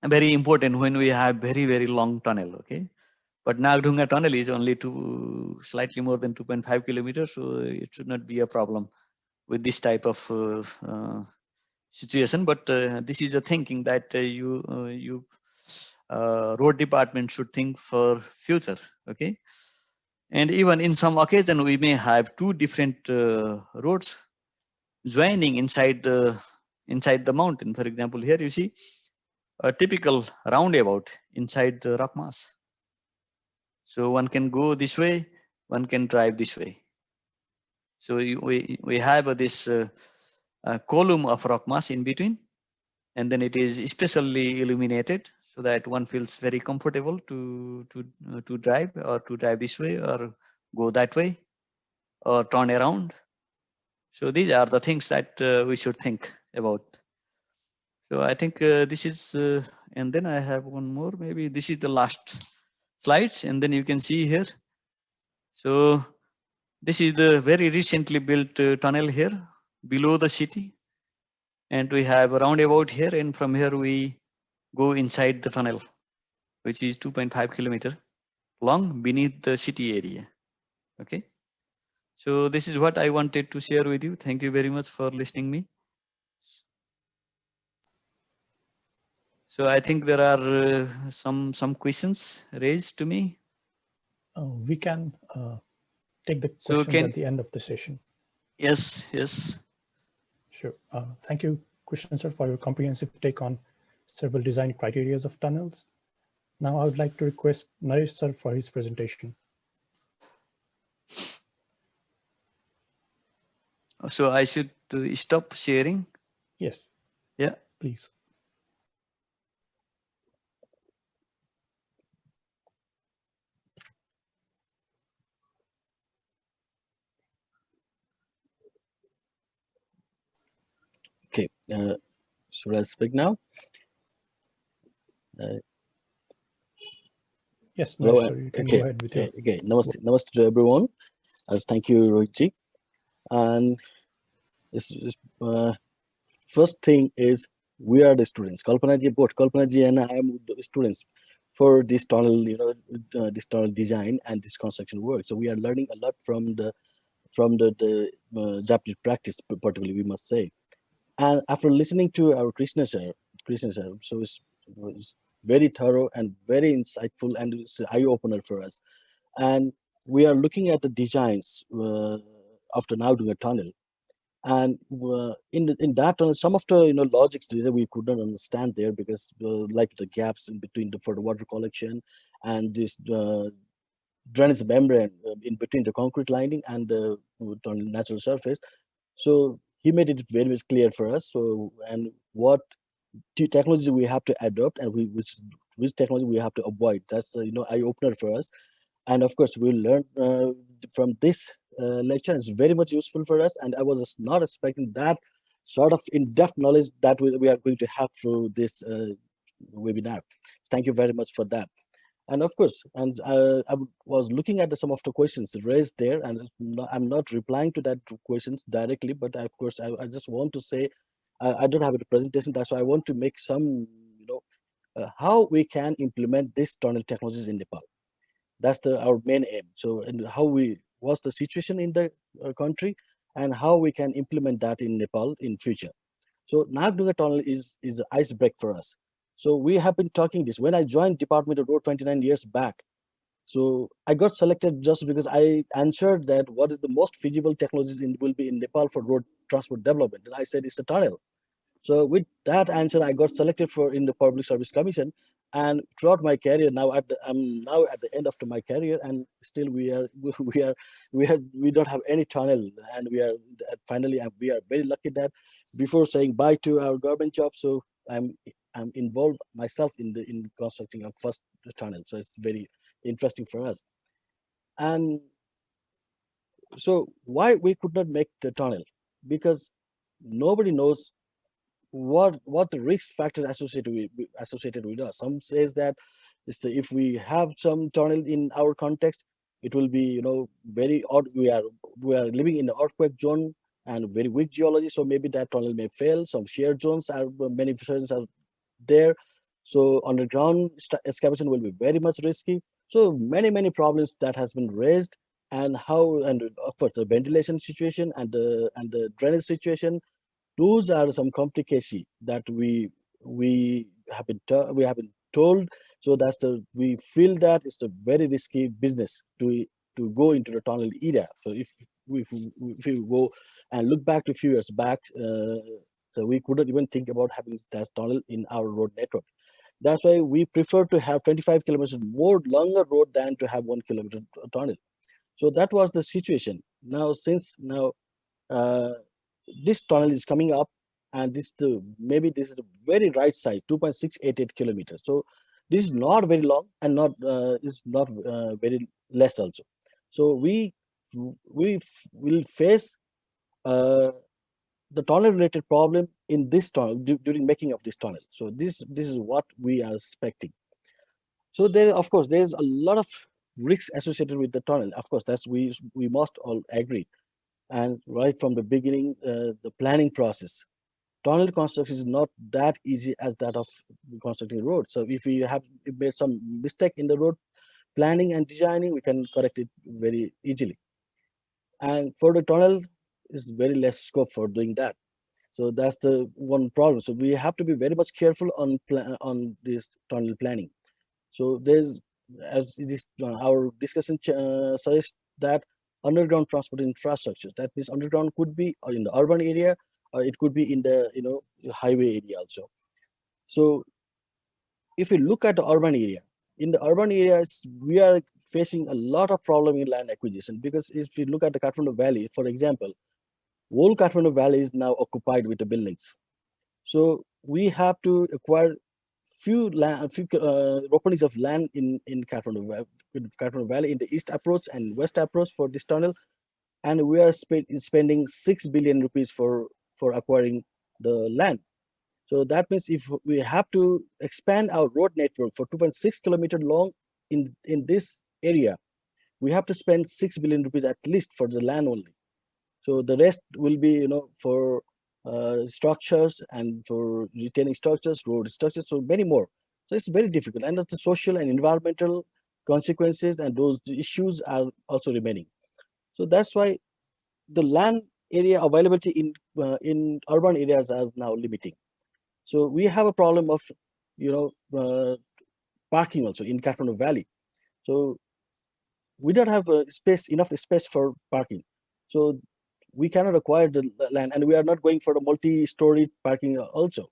very important when we have very, very long tunnel, okay? But Nagdhunga tunnel is only slightly more than 2.5 kilometers, so it should not be a problem with this type of situation. But this is a thinking that road department should think for future, okay? And even in some occasion, we may have two different roads joining inside the mountain. For example, here you see a typical roundabout inside the rock mass. So one can go this way, one can drive this way. So we have this column of rock mass in between, and then it is especially illuminated so that one feels very comfortable to drive, or to drive this way or go that way or turn around. So these are the things that we should think about. So I think this is, and then I have one more, maybe this is the last slides, and then you can see here. So this is the very recently built tunnel here below the city. And we have a roundabout here, and from here we go inside the tunnel, which is 2.5 kilometers long beneath the city area. Okay. So this is what I wanted to share with you. Thank you very much for listening me. So I think there are some questions raised to me. We can take the questions at the end of the session. Yes, yes. Sure. Thank you, Krishnan sir, for your comprehensive take on several design criteria of tunnels. Now I would like to request Naresh sir for his presentation. So I should stop sharing? Yes. Yeah. Please. Okay, should I speak now? Yes, no, sir, you can go ahead with your. Okay, namaste to everyone. Thank you, Rohitji. And first thing is, we are the students. Kalpanaji and I am the students for this tunnel, this tunnel design and this construction work. So we are learning a lot from the Japanese practice, particularly, we must say. And after listening to our Krishna sir, so it was very thorough and very insightful, and it's an eye-opener for us. And we are looking at the designs after Nagdhunga tunnel. And in that tunnel, some of the logics that we could not understand there, because like the gaps in between for the water collection and this drainage membrane in between the concrete lining and the natural surface. So he made it very much clear for us. So, and what technology we have to adopt, and which technology we have to avoid. That's eye opener for us. And of course, we'll learn from this lecture. It's very much useful for us. And I was not expecting that sort of in-depth knowledge that we are going to have through this webinar. So thank you very much for that. And of course, and I was looking at some of the questions raised there, and I'm not replying to that questions directly, but of course, I just want to say, I don't have a presentation, that's why I want to make some, how we can implement this tunnel technologies in Nepal. That's our main aim. So, and what's the situation in the country, and how we can implement that in Nepal in future. So Nagdhunga tunnel is an icebreaker for us. So we have been talking this. When I joined Department of Road 29 years back, So I got selected just because I answered that what is the most feasible technologies will be in Nepal for road transport development. And I said it's a tunnel. So with that answer, I got selected for in the Public Service Commission. And throughout my career, I'm now at the end of my career, and still we don't have any tunnel, and we are very lucky that before saying bye to our government job, so I'm involved myself in constructing our first tunnel. So it's very interesting for us. And so why we could not make the tunnel? Because nobody knows what the risk factor associated with us. Some says that if we have some tunnel in our context, it will be very odd. We are living in an earthquake zone and very weak geology, so maybe that tunnel may fail. Some shear zones are many zones are there, so underground excavation will be very much risky. So many problems that has been raised, and of course the ventilation situation and the drainage situation. Those are some complications that we have been told. So we feel that it's a very risky business to go into the tunnel area. So if we go and look back to a few years back, so we couldn't even think about having that tunnel in our road network. That's why we prefer to have 25 kilometers more longer road than to have 1 kilometer tunnel. So that was the situation. Since this tunnel is coming up, and maybe this is the very right size, 2.688 kilometers. So this is not very long, and is not very less also. So we will face the tunnel related problem in this tunnel during making of this tunnel. So this is what we are expecting. So of course there's a lot of risks associated with the tunnel. Of course, that's we must all agree. And right from the beginning, the planning process, tunnel construction is not that easy as that of constructing a road. So if we have made some mistake in the road planning and designing, we can correct it very easily. And for the tunnel, is very less scope for doing that. So that's the one problem. So we have to be very much careful on this tunnel planning. So our discussion suggests that underground transport infrastructures. That means underground could be in the urban area, or it could be in the highway area also. So if we look at the urban area, in the urban areas, we are facing a lot of problem in land acquisition, because if we look at the Kathmandu Valley, for example, whole Kathmandu Valley is now occupied with the buildings. So we have to acquire few openings of land in Kathmandu Valley in the east approach and west approach for this tunnel, and we are spending 6 billion rupees for acquiring the land. So that means if we have to expand our road network for 2.6 kilometer long in this area, we have to spend 6 billion rupees at least for the land only. So the rest will be for structures and for retaining structures, road structures, so many more. So it's very difficult, and the social and environmental consequences and those issues are also remaining. So that's why the land area availability in urban areas are now limiting. So we have a problem of parking also in Kathmandu Valley. So we don't have enough space for parking. So we cannot acquire the land, and we are not going for the multi-story parking also.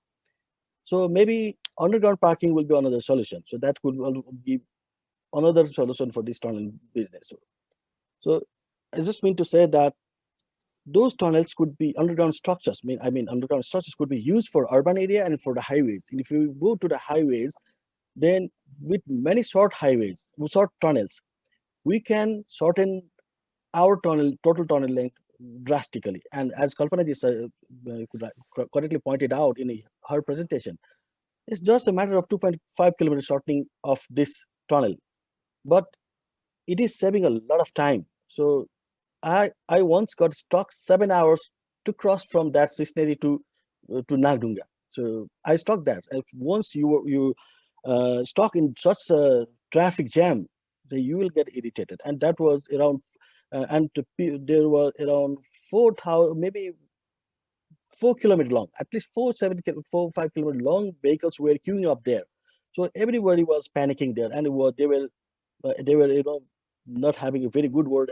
So maybe underground parking will be another solution. So that could be another solution for this tunnel business. So I just mean to say that those tunnels could be underground structures. I mean underground structures could be used for urban area and for the highways. And if you go to the highways, then with many short tunnels, we can shorten our total tunnel length drastically. And as Kalpana ji correctly pointed out in her presentation, it's just a matter of 2.5 kilometer shortening of this tunnel, but it is saving a lot of time. So I once got stuck 7 hours to cross from that Cisneri to Nagdhunga. So I stuck that. And once you stuck in such a traffic jam, then you will get irritated. And that was around there were around 4,000, maybe 4 kilometer long, at least 4, 5 kilometer long vehicles were queuing up there. So everybody was panicking there, and they were they were, not having a very good word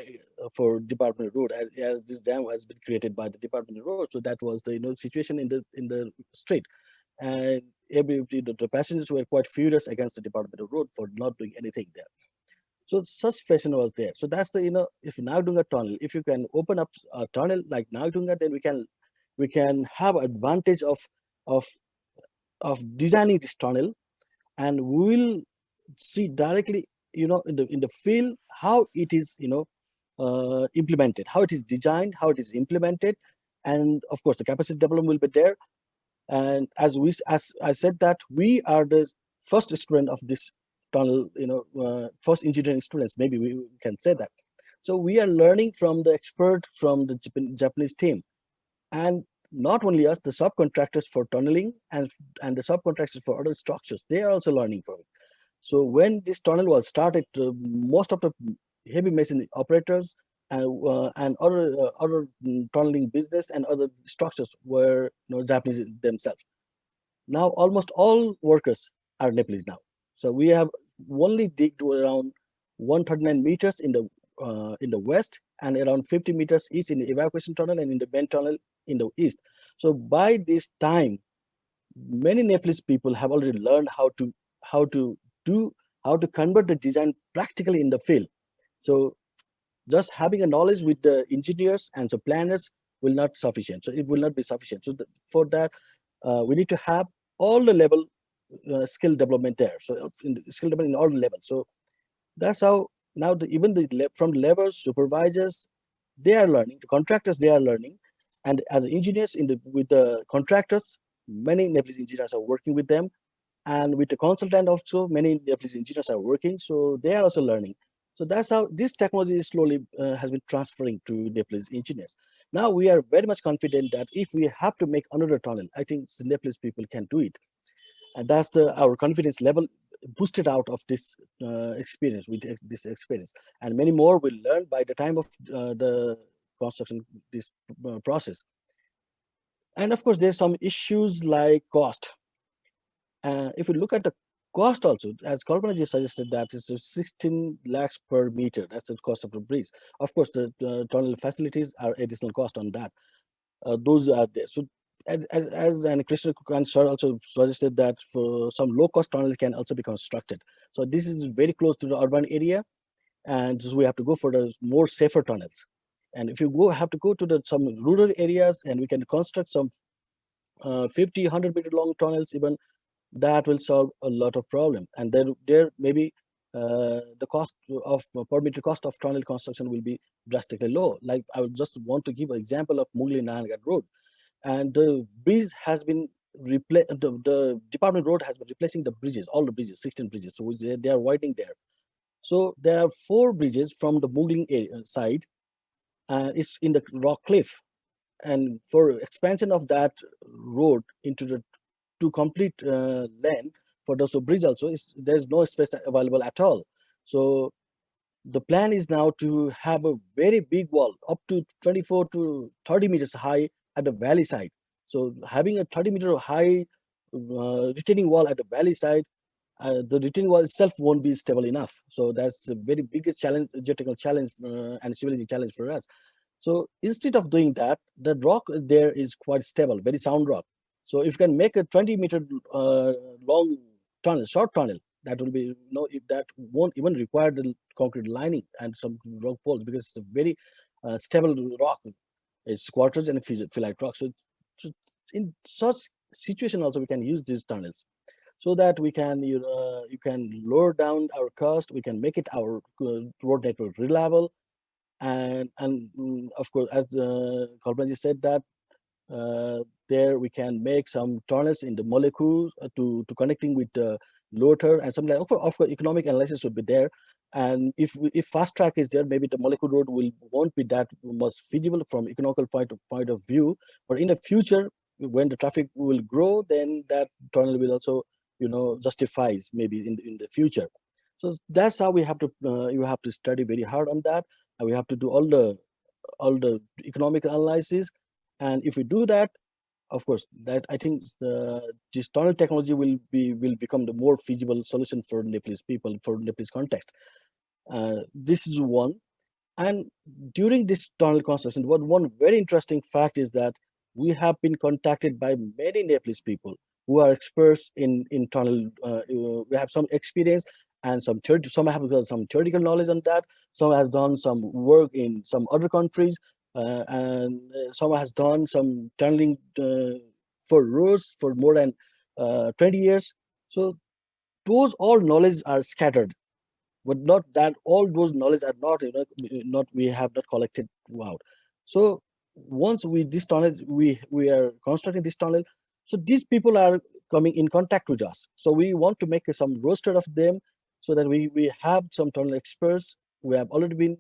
for Department of Road, as this dam has been created by the Department of Road. So that was the situation in the street, and the passengers were quite furious against the Department of Road for not doing anything there. So such fashion was there. So that's the if Nagdhunga tunnel, if you can open up a tunnel like Nagdhunga, then we can have advantage of designing this tunnel, and we will see directly in the field how it is implemented, how it is designed, how it is implemented, and of course the capacity development will be there. And as I said that we are the first student of this tunnel, first engineering students, maybe we can say that. So we are learning from the expert from the Japanese team, and not only us, the subcontractors for tunneling and the subcontractors for other structures, they are also learning from it. So when this tunnel was started, most of the heavy machinery operators and other tunneling business and other structures were Japanese themselves. Now almost all workers are Nepalese now. So we have only digged around 139 meters in the west, and around 50 meters east in the evacuation tunnel, and in the main tunnel in the east. So by this time, many Nepalese people have already learned how to convert the design practically in the field. So just having a knowledge with the engineers and the planners will not sufficient. So it will not be sufficient. So for that, we need to have all the level skill development there. So skill development in all levels. So that's how now from levels, supervisors, they are learning. The contractors, they are learning, and as engineers with the contractors, many Nepalese engineers are working with them, and with the consultant also, many Nepalese engineers are working. So they are also learning. So that's how this technology is slowly has been transferring to Nepalese engineers. Now we are very much confident that if we have to make another tunnel, I think the Nepalese people can do it, and that's our confidence level boosted out of this experience with this experience, and many more will learn by the time of the construction this process. And of course, there's some issues like cost. If you look at the cost also, as Kalpana ji suggested, that is 16 lakhs per meter. That's the cost of the bridge. Of course, the tunnel facilities are additional cost on that. Those are there. So as Krishna Kant sir also suggested that for some low-cost tunnels can also be constructed. So this is very close to the urban area, and so we have to go for the more safer tunnels. And if you have to go to some rural areas, and we can construct some 50, 100 meter long tunnels, even that will solve a lot of problem. And there maybe the cost of per meter cost of tunnel construction will be drastically low. Like I would just want to give an example of Mugli-Nayangarh Road. And the bridge has been replaced. The Department Road has been replacing the bridges, all the bridges, 16 bridges. So they are widening there. So there are 4 bridges from the Mugling side, and it's in the rock cliff. And for expansion of that road into the to complete land for the bridge also, there's no space available at all. So the plan is now to have a very big wall up to 24 to 30 meters high at the valley side. So having a 30-meter high retaining wall at the valley side, the retaining wall itself won't be stable enough. So that's the very biggest challenge, geotechnical challenge and civilization challenge for us. So instead of doing that, the rock there is quite stable, very sound rock. So if you can make a 20-meter long tunnel, short tunnel, that will be if that won't even require the concrete lining and some rock poles, because it's a very stable rock. It's quarters and phyllite rock. So in such situation also we can use these tunnels, so that we can you can lower down our cost. We can make it our road network reliable, and of course, as Kalpana said, that there we can make some tunnels in the molecules to connecting with the loader and something like. Of course, economic analysis would be there, and if fast track is there, maybe the molecule road won't be that much feasible from economical point of view. But in the future, when the traffic will grow, then that tunnel will also justifies maybe in the future. So that's how we have to you have to study very hard on that, and we have to do all the economic analysis. And if we do that, of course, that I think this tunnel technology will become the more feasible solution for Nepalese people, for Nepalese context. This is one. And during this tunnel construction, one very interesting fact is that we have been contacted by many Nepalese people who are experts in tunnel. We have some experience and some have got some theoretical knowledge on that. Some has done some work in some other countries, and some has done some tunneling for roads for more than 20 years. So those all knowledge are scattered, but not that all those knowledge are not, not we have not collected out. So once this tunnel, we are constructing this tunnel, so these people are coming in contact with us. So we want to make some roster of them, so that we have some tunnel experts. We have already been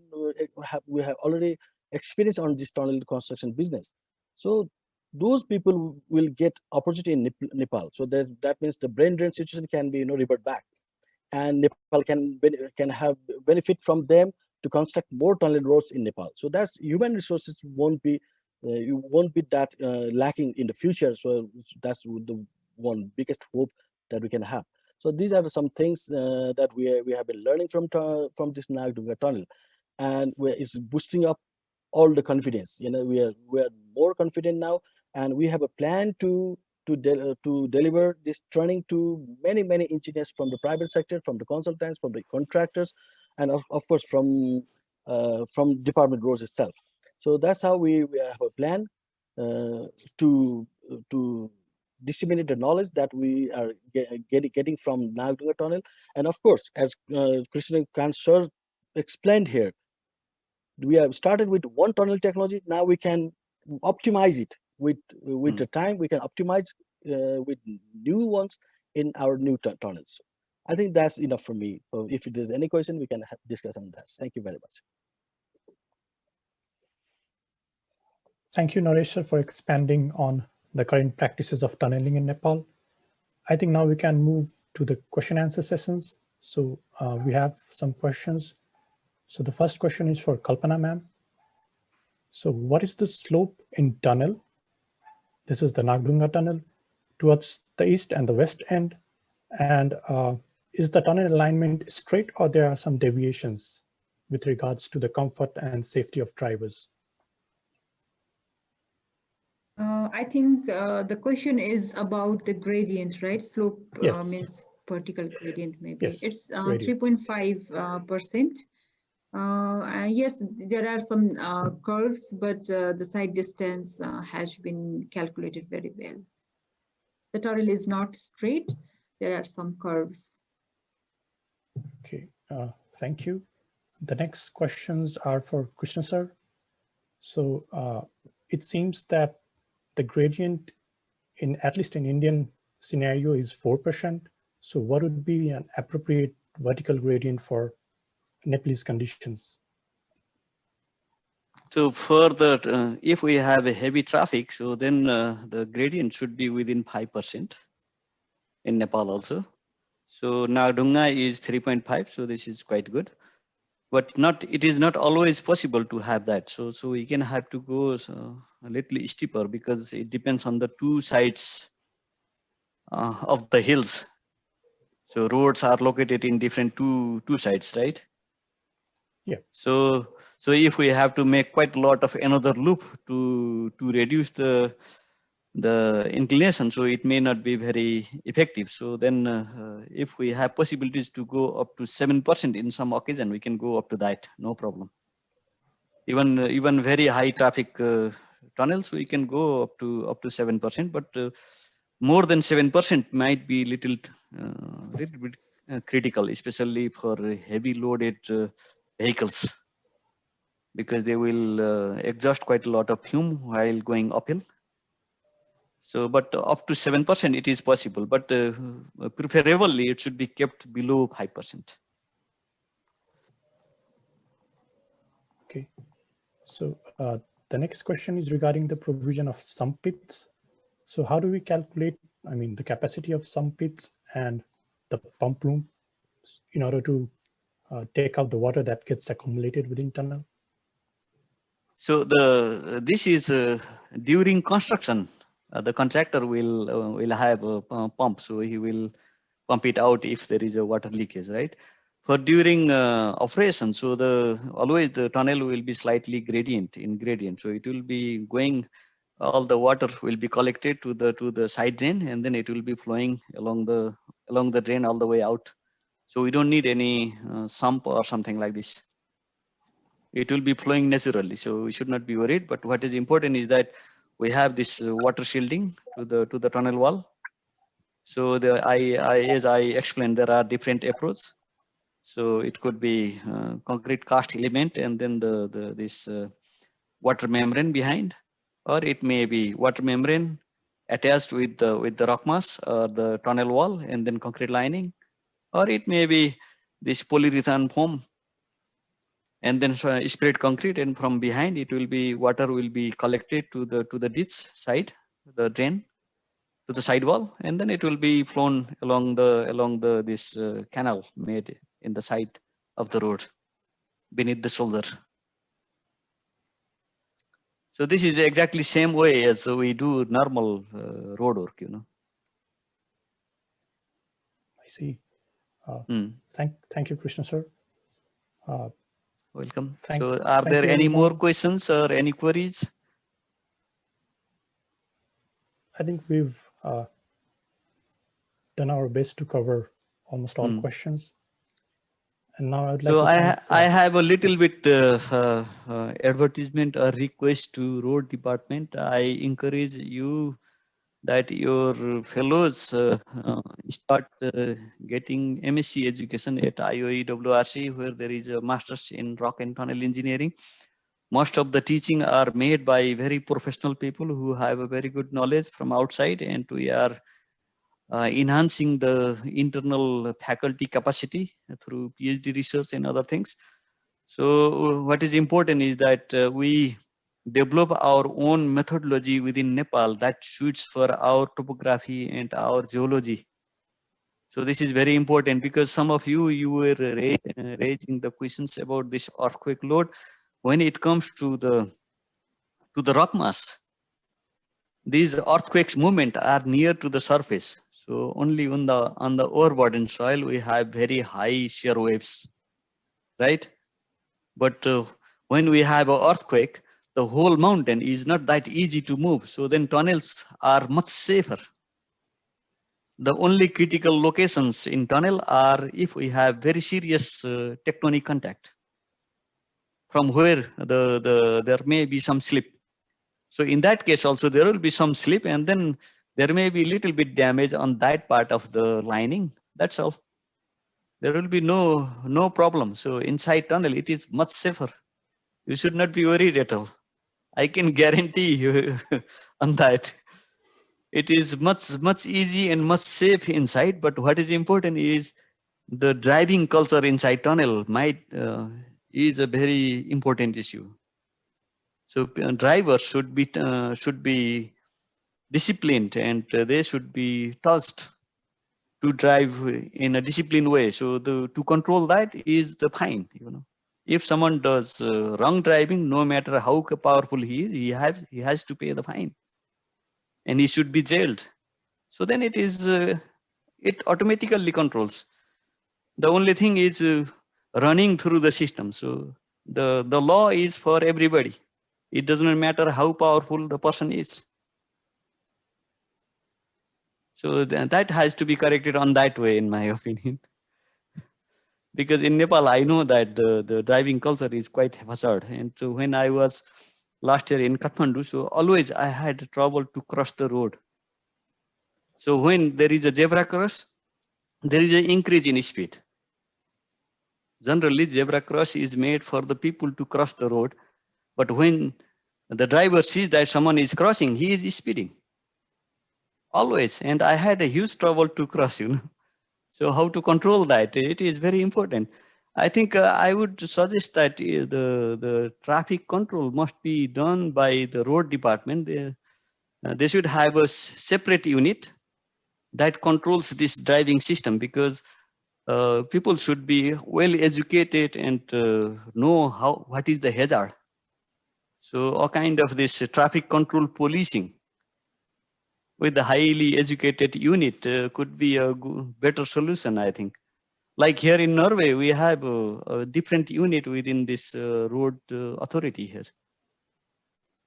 we have already experience on this tunnel construction business. So those people will get opportunity in Nepal. So that means the brain drain situation can be revert back, and Nepal can have benefit from them to construct more tunnel roads in Nepal. So that's human resources won't be that lacking in the future. So that's the one biggest hope that we can have. So these are some things that we have been learning from this Nagdhunga tunnel, and it's boosting up all the confidence. We are more confident now, and we have a plan to deliver this training to many engineers from the private sector, from the consultants, from the contractors, and of course from Department Roads itself. So that's how we have a plan to disseminate the knowledge that we are getting from Nagdhunga tunnel. And of course, as Krishna Kant sir explained here, we have started with one tunnel technology. Now we can optimize it with the time. We can optimize with new ones in our new tunnels. I think that's enough for me. So if there's any question, we can discuss on that. Thank you very much. Thank you, Naresh sir, for expanding on the current practices of tunneling in Nepal. I think now we can move to the question answer sessions. So we have some questions. So the first question is for Kalpana ma'am. So what is the slope in tunnel? This is the Nagdhunga tunnel towards the east and the west end. And is the tunnel alignment straight, or there are some deviations with regards to the comfort and safety of drivers? I think the question is about the gradient, right? Slope Yes. means vertical gradient, maybe. Yes, it's 3.5%. Yes, there are some curves, but the side distance has been calculated very well. The tunnel is not straight. There are some curves. Okay, thank you. The next questions are for Krishna sir. So it seems that the gradient at least in Indian scenario is 4%. So what would be an appropriate vertical gradient for Nepalese conditions? So for the, if we have a heavy traffic, so then the gradient should be within 5% in Nepal also. So Nagdhunga is 3.5, so this is quite good. But it is not always possible to have that. So we can have to go a little steeper, because it depends on the two sides of the hills. So roads are located in different two sides, right? Yeah. So if we have to make quite a lot of another loop to reduce the inclination, so it may not be very effective. So then if we have possibilities to go up to 7% in some occasion, we can go up to that, no problem. Even very high traffic tunnels, we can go up to 7%, but more than 7% might be little bit critical, especially for heavy loaded vehicles, because they will exhaust quite a lot of fume while going uphill. So, but up to 7% it is possible, but preferably it should be kept below 5%. Okay, so the next question is regarding the provision of sump pits. So how do we calculate, the capacity of sump pits and the pump room in order to take out the water that gets accumulated within tunnel? So this is during construction. The contractor will have a pump, so he will pump it out if there is a water leakage, right? for during operation. So always the tunnel will be slightly gradient. So it will be going, all the water will be collected to the side drain, and then it will be flowing along the drain all the way out. So we don't need any sump or something like this. It will be flowing naturally, so we should not be worried. But what is important is that we have this water shielding to the tunnel wall. So as I explained, there are different approaches. So it could be concrete cast element and then this water membrane behind, or it may be water membrane attached with the rock mass or the tunnel wall and then concrete lining, or it may be this polyurethane foam and then spread concrete, and from behind it will be water will be collected to the ditch side, the drain, to the side wall, and then it will be flown along this canal made in the side of the road beneath the shoulder. So this is exactly same way as we do normal road work, you know. I see. Thank you, Krishna sir. Welcome. So are there any more questions or any queries? I think we've done our best to cover almost all questions. And now I'd like so to I have a little bit advertisement or request to road department. I encourage you that your fellows start getting MSc education at IOEWRC, where there is a master's in rock and tunnel engineering. Most of the teaching are made by very professional people who have a very good knowledge from outside, and we are enhancing the internal faculty capacity through PhD research and other things. So what is important is that we develop our own methodology within Nepal that suits for our topography and our geology. So this is very important, because some of you were raising the questions about this earthquake load. When it comes to the rock mass, these earthquakes movement are near to the surface. So only on the overburdened soil we have very high shear waves, right? But when we have an earthquake, the whole mountain is not that easy to move. So then tunnels are much safer. The only critical locations in tunnel are if we have very serious tectonic contact, from where there may be some slip. So in that case also there will be some slip, and then there may be little bit damage on that part of the lining. That's all. There will be no problem. So inside tunnel it is much safer. You should not be worried at all. I can guarantee you on that. It is much easy and much safe inside. But what is important is the driving culture inside tunnel is a very important issue. So drivers should be disciplined, and they should be taught to drive in a disciplined way. So to control that is the fine. You know, if someone does wrong driving, no matter how powerful he is, he has to pay the fine, and he should be jailed. So then it automatically controls. The only thing is running through the system. So the law is for everybody. It doesn't matter how powerful the person is. So that has to be corrected on that way, in my opinion. Because in Nepal, I know that the driving culture is quite hazard. And so when I was last year in Kathmandu, so always I had trouble to cross the road. So when there is a zebra cross, there is an increase in speed. Generally, zebra cross is made for the people to cross the road. But when the driver sees that someone is crossing, he is speeding. Always. And I had a huge trouble to cross, you know. So how to control that? It is very important. I think I would suggest that the traffic control must be done by the road department. They should have a separate unit that controls this driving system, because people should be well educated and know what is the hazard. So a kind of this traffic control policing with the highly educated unit could be a better solution, I think. Like here in Norway, we have a different unit within this road authority here.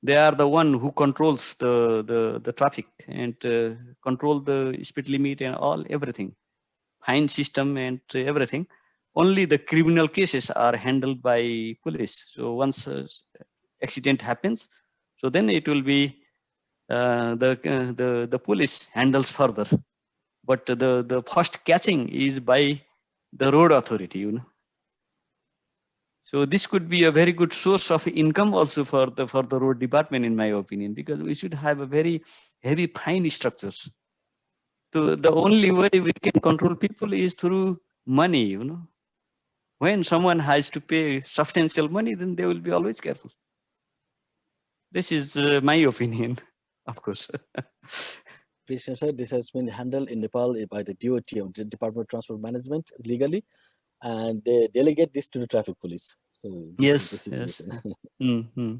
They are the one who controls the traffic and control the speed limit and everything, fine system and everything. Only the criminal cases are handled by police. So once accident happens, so then it will be the police handles further. But the first catching is by the road authority, you know. So this could be a very good source of income also for the road department, in my opinion, because we should have a very heavy fine structures. So the only way we can control people is through money, you know. When someone has to pay substantial money, then they will be always careful. This is my opinion, of course. Krishna sir, this has been handled in Nepal by the DOT, of the Department of Transport Management, legally, and they delegate this to the traffic police. So this is the situation. Mm-hmm.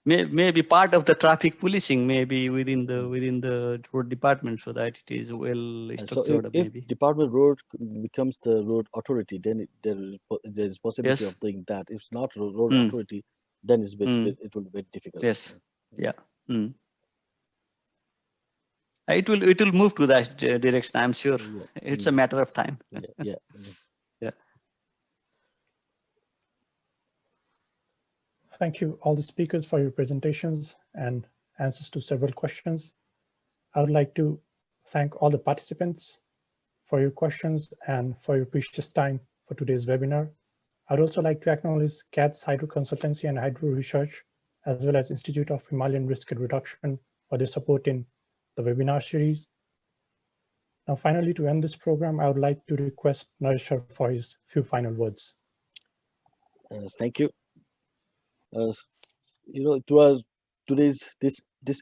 Maybe part of the traffic policing, maybe within the road department, so that it is well structured. So if Department Road becomes the road authority, then there is possibility of doing that. If it's not road authority, then it will be very difficult. Yes. Yeah. Mm. It will move to that direction, I'm sure. Yeah. It's a matter of time. Yeah. Thank you, all the speakers, for your presentations and answers to several questions. I would like to thank all the participants for your questions and for your precious time for today's webinar. I'd also like to acknowledge CATS Hydro Consultancy and Hydro Research, as well as Institute of Himalayan Risk Reduction, for their support in the webinar series. Now, finally, to end this program, I would like to request Naresh for his few final words. Thank you. You know, it was this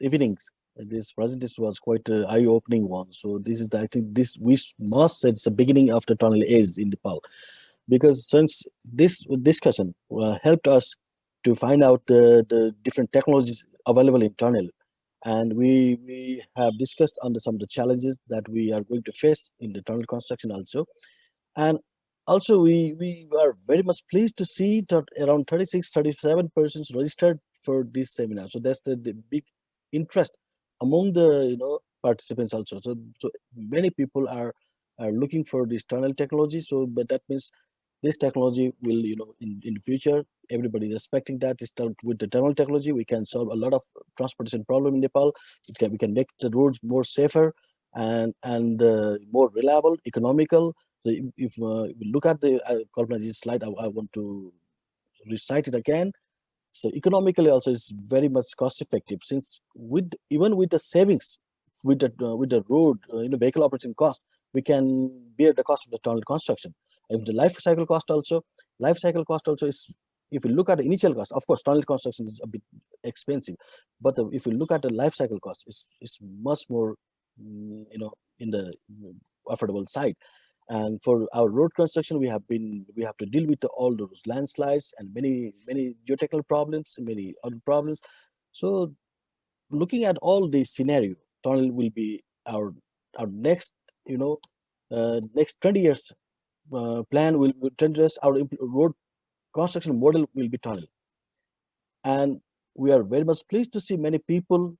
evening's this presentation was quite an eye-opening one. So this is I think this we must say it's the beginning of the tunnel is in Nepal, because since this discussion helped us to find out the different technologies available in tunnel, and we have discussed under some of the challenges that we are going to face in the tunnel construction also, and also we are very much pleased to see that around 37 persons registered for this seminar. So that's the big interest among the participants also. So many people are looking for this tunnel technology. So but that means this technology will in the future everybody is expecting that with the tunnel technology we can solve a lot of transportation problem in Nepal. We can make the roads more safer and more reliable, economical. So if we look at the Kalpana's slide, I want to recite it again. So economically also is very much cost effective, since even with the savings with the road vehicle operating cost, we can bear the cost of the tunnel construction. If the life cycle cost also is, if you look at the initial cost, of course tunnel construction is a bit expensive, but if you look at the life cycle cost, it's much more in the affordable side. And for our road construction, we have to deal with all those landslides and many geotechnical problems, many other problems. So looking at all these scenarios, tunnel will be our next next 20 years plan will 10 years our road construction model will be tunnel. And we are very much pleased to see many people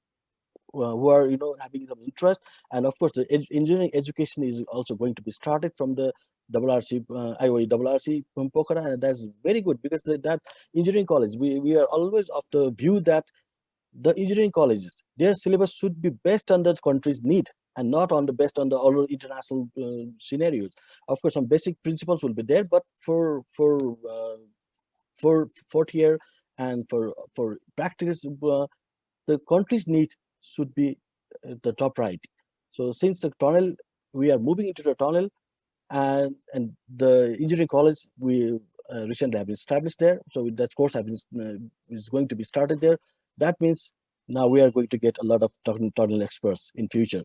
who are having some interest. And of course the engineering education is also going to be started from the IOE RRC from Pokhara, and that's very good, because that engineering college, we are always of the view that the engineering colleges, their syllabus should be based on the country's need and not based on the all international scenarios. Of course some basic principles will be there, but for fourth year and for practice, the country's need should be the top priority. So since the tunnel, we are moving into the tunnel, and the engineering college we recently have established there. So that course is going to be started there. That means now we are going to get a lot of tunnel experts in future,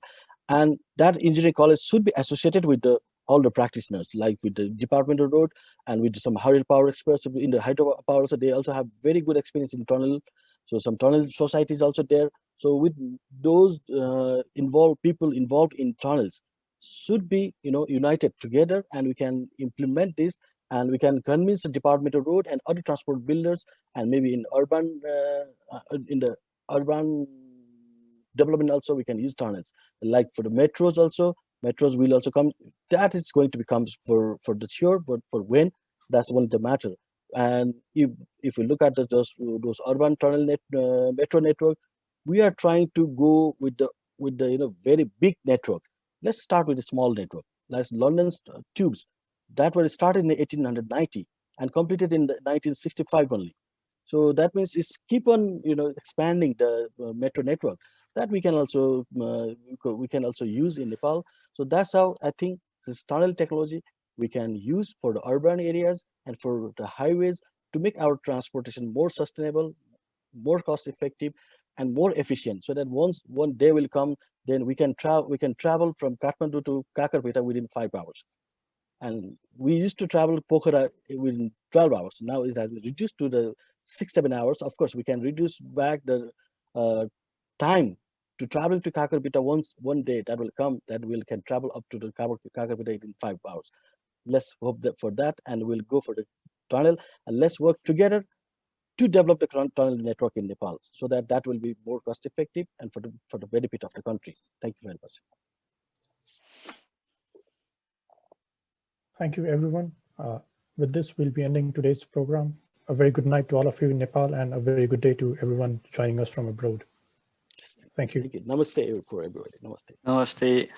and that engineering college should be associated with all the practitioners, like with the Department of Road and with some hydropower experts in the hydropower. So they also have very good experience in tunnel. So some tunnel societies also there. So with those people involved in tunnels, should be, united together, and we can implement this, and we can convince the Department of Road and other transport builders, and maybe in the urban development also we can use tunnels. Like for the metros also, metros will also come. That is going to become for the sure, but for when, that's one the matter. And if we look at those urban tunnel metro network, we are trying to go with the very big network. Let's start with a small network. Like London's tubes that were started in 1890 and completed in 1965 only. So that means it's keep on expanding the metro network that we can also use in Nepal. So that's how I think this tunnel technology we can use for the urban areas and for the highways to make our transportation more sustainable, more cost effective, and more efficient. So that once one day will come, then we can travel from Kathmandu to Kakarpeta within 5 hours. And we used to travel Pokhara within 12 hours. Now it has been reduced to the 6-7 hours. Of course, we can reduce back the time to travel to Kakarpeta one day that will come, that we can travel up to the Kakarpeta in 5 hours. Let's hope that for that, and we'll go for the tunnel, and let's work together to develop the tunnel network in Nepal, so that will be more cost effective and for the benefit of the country. Thank you very much. Thank you, everyone. With this, we'll be ending today's program. A very good night to all of you in Nepal, and a very good day to everyone joining us from abroad. Thank you. Thank you. Namaste for everybody. Namaste. Namaste.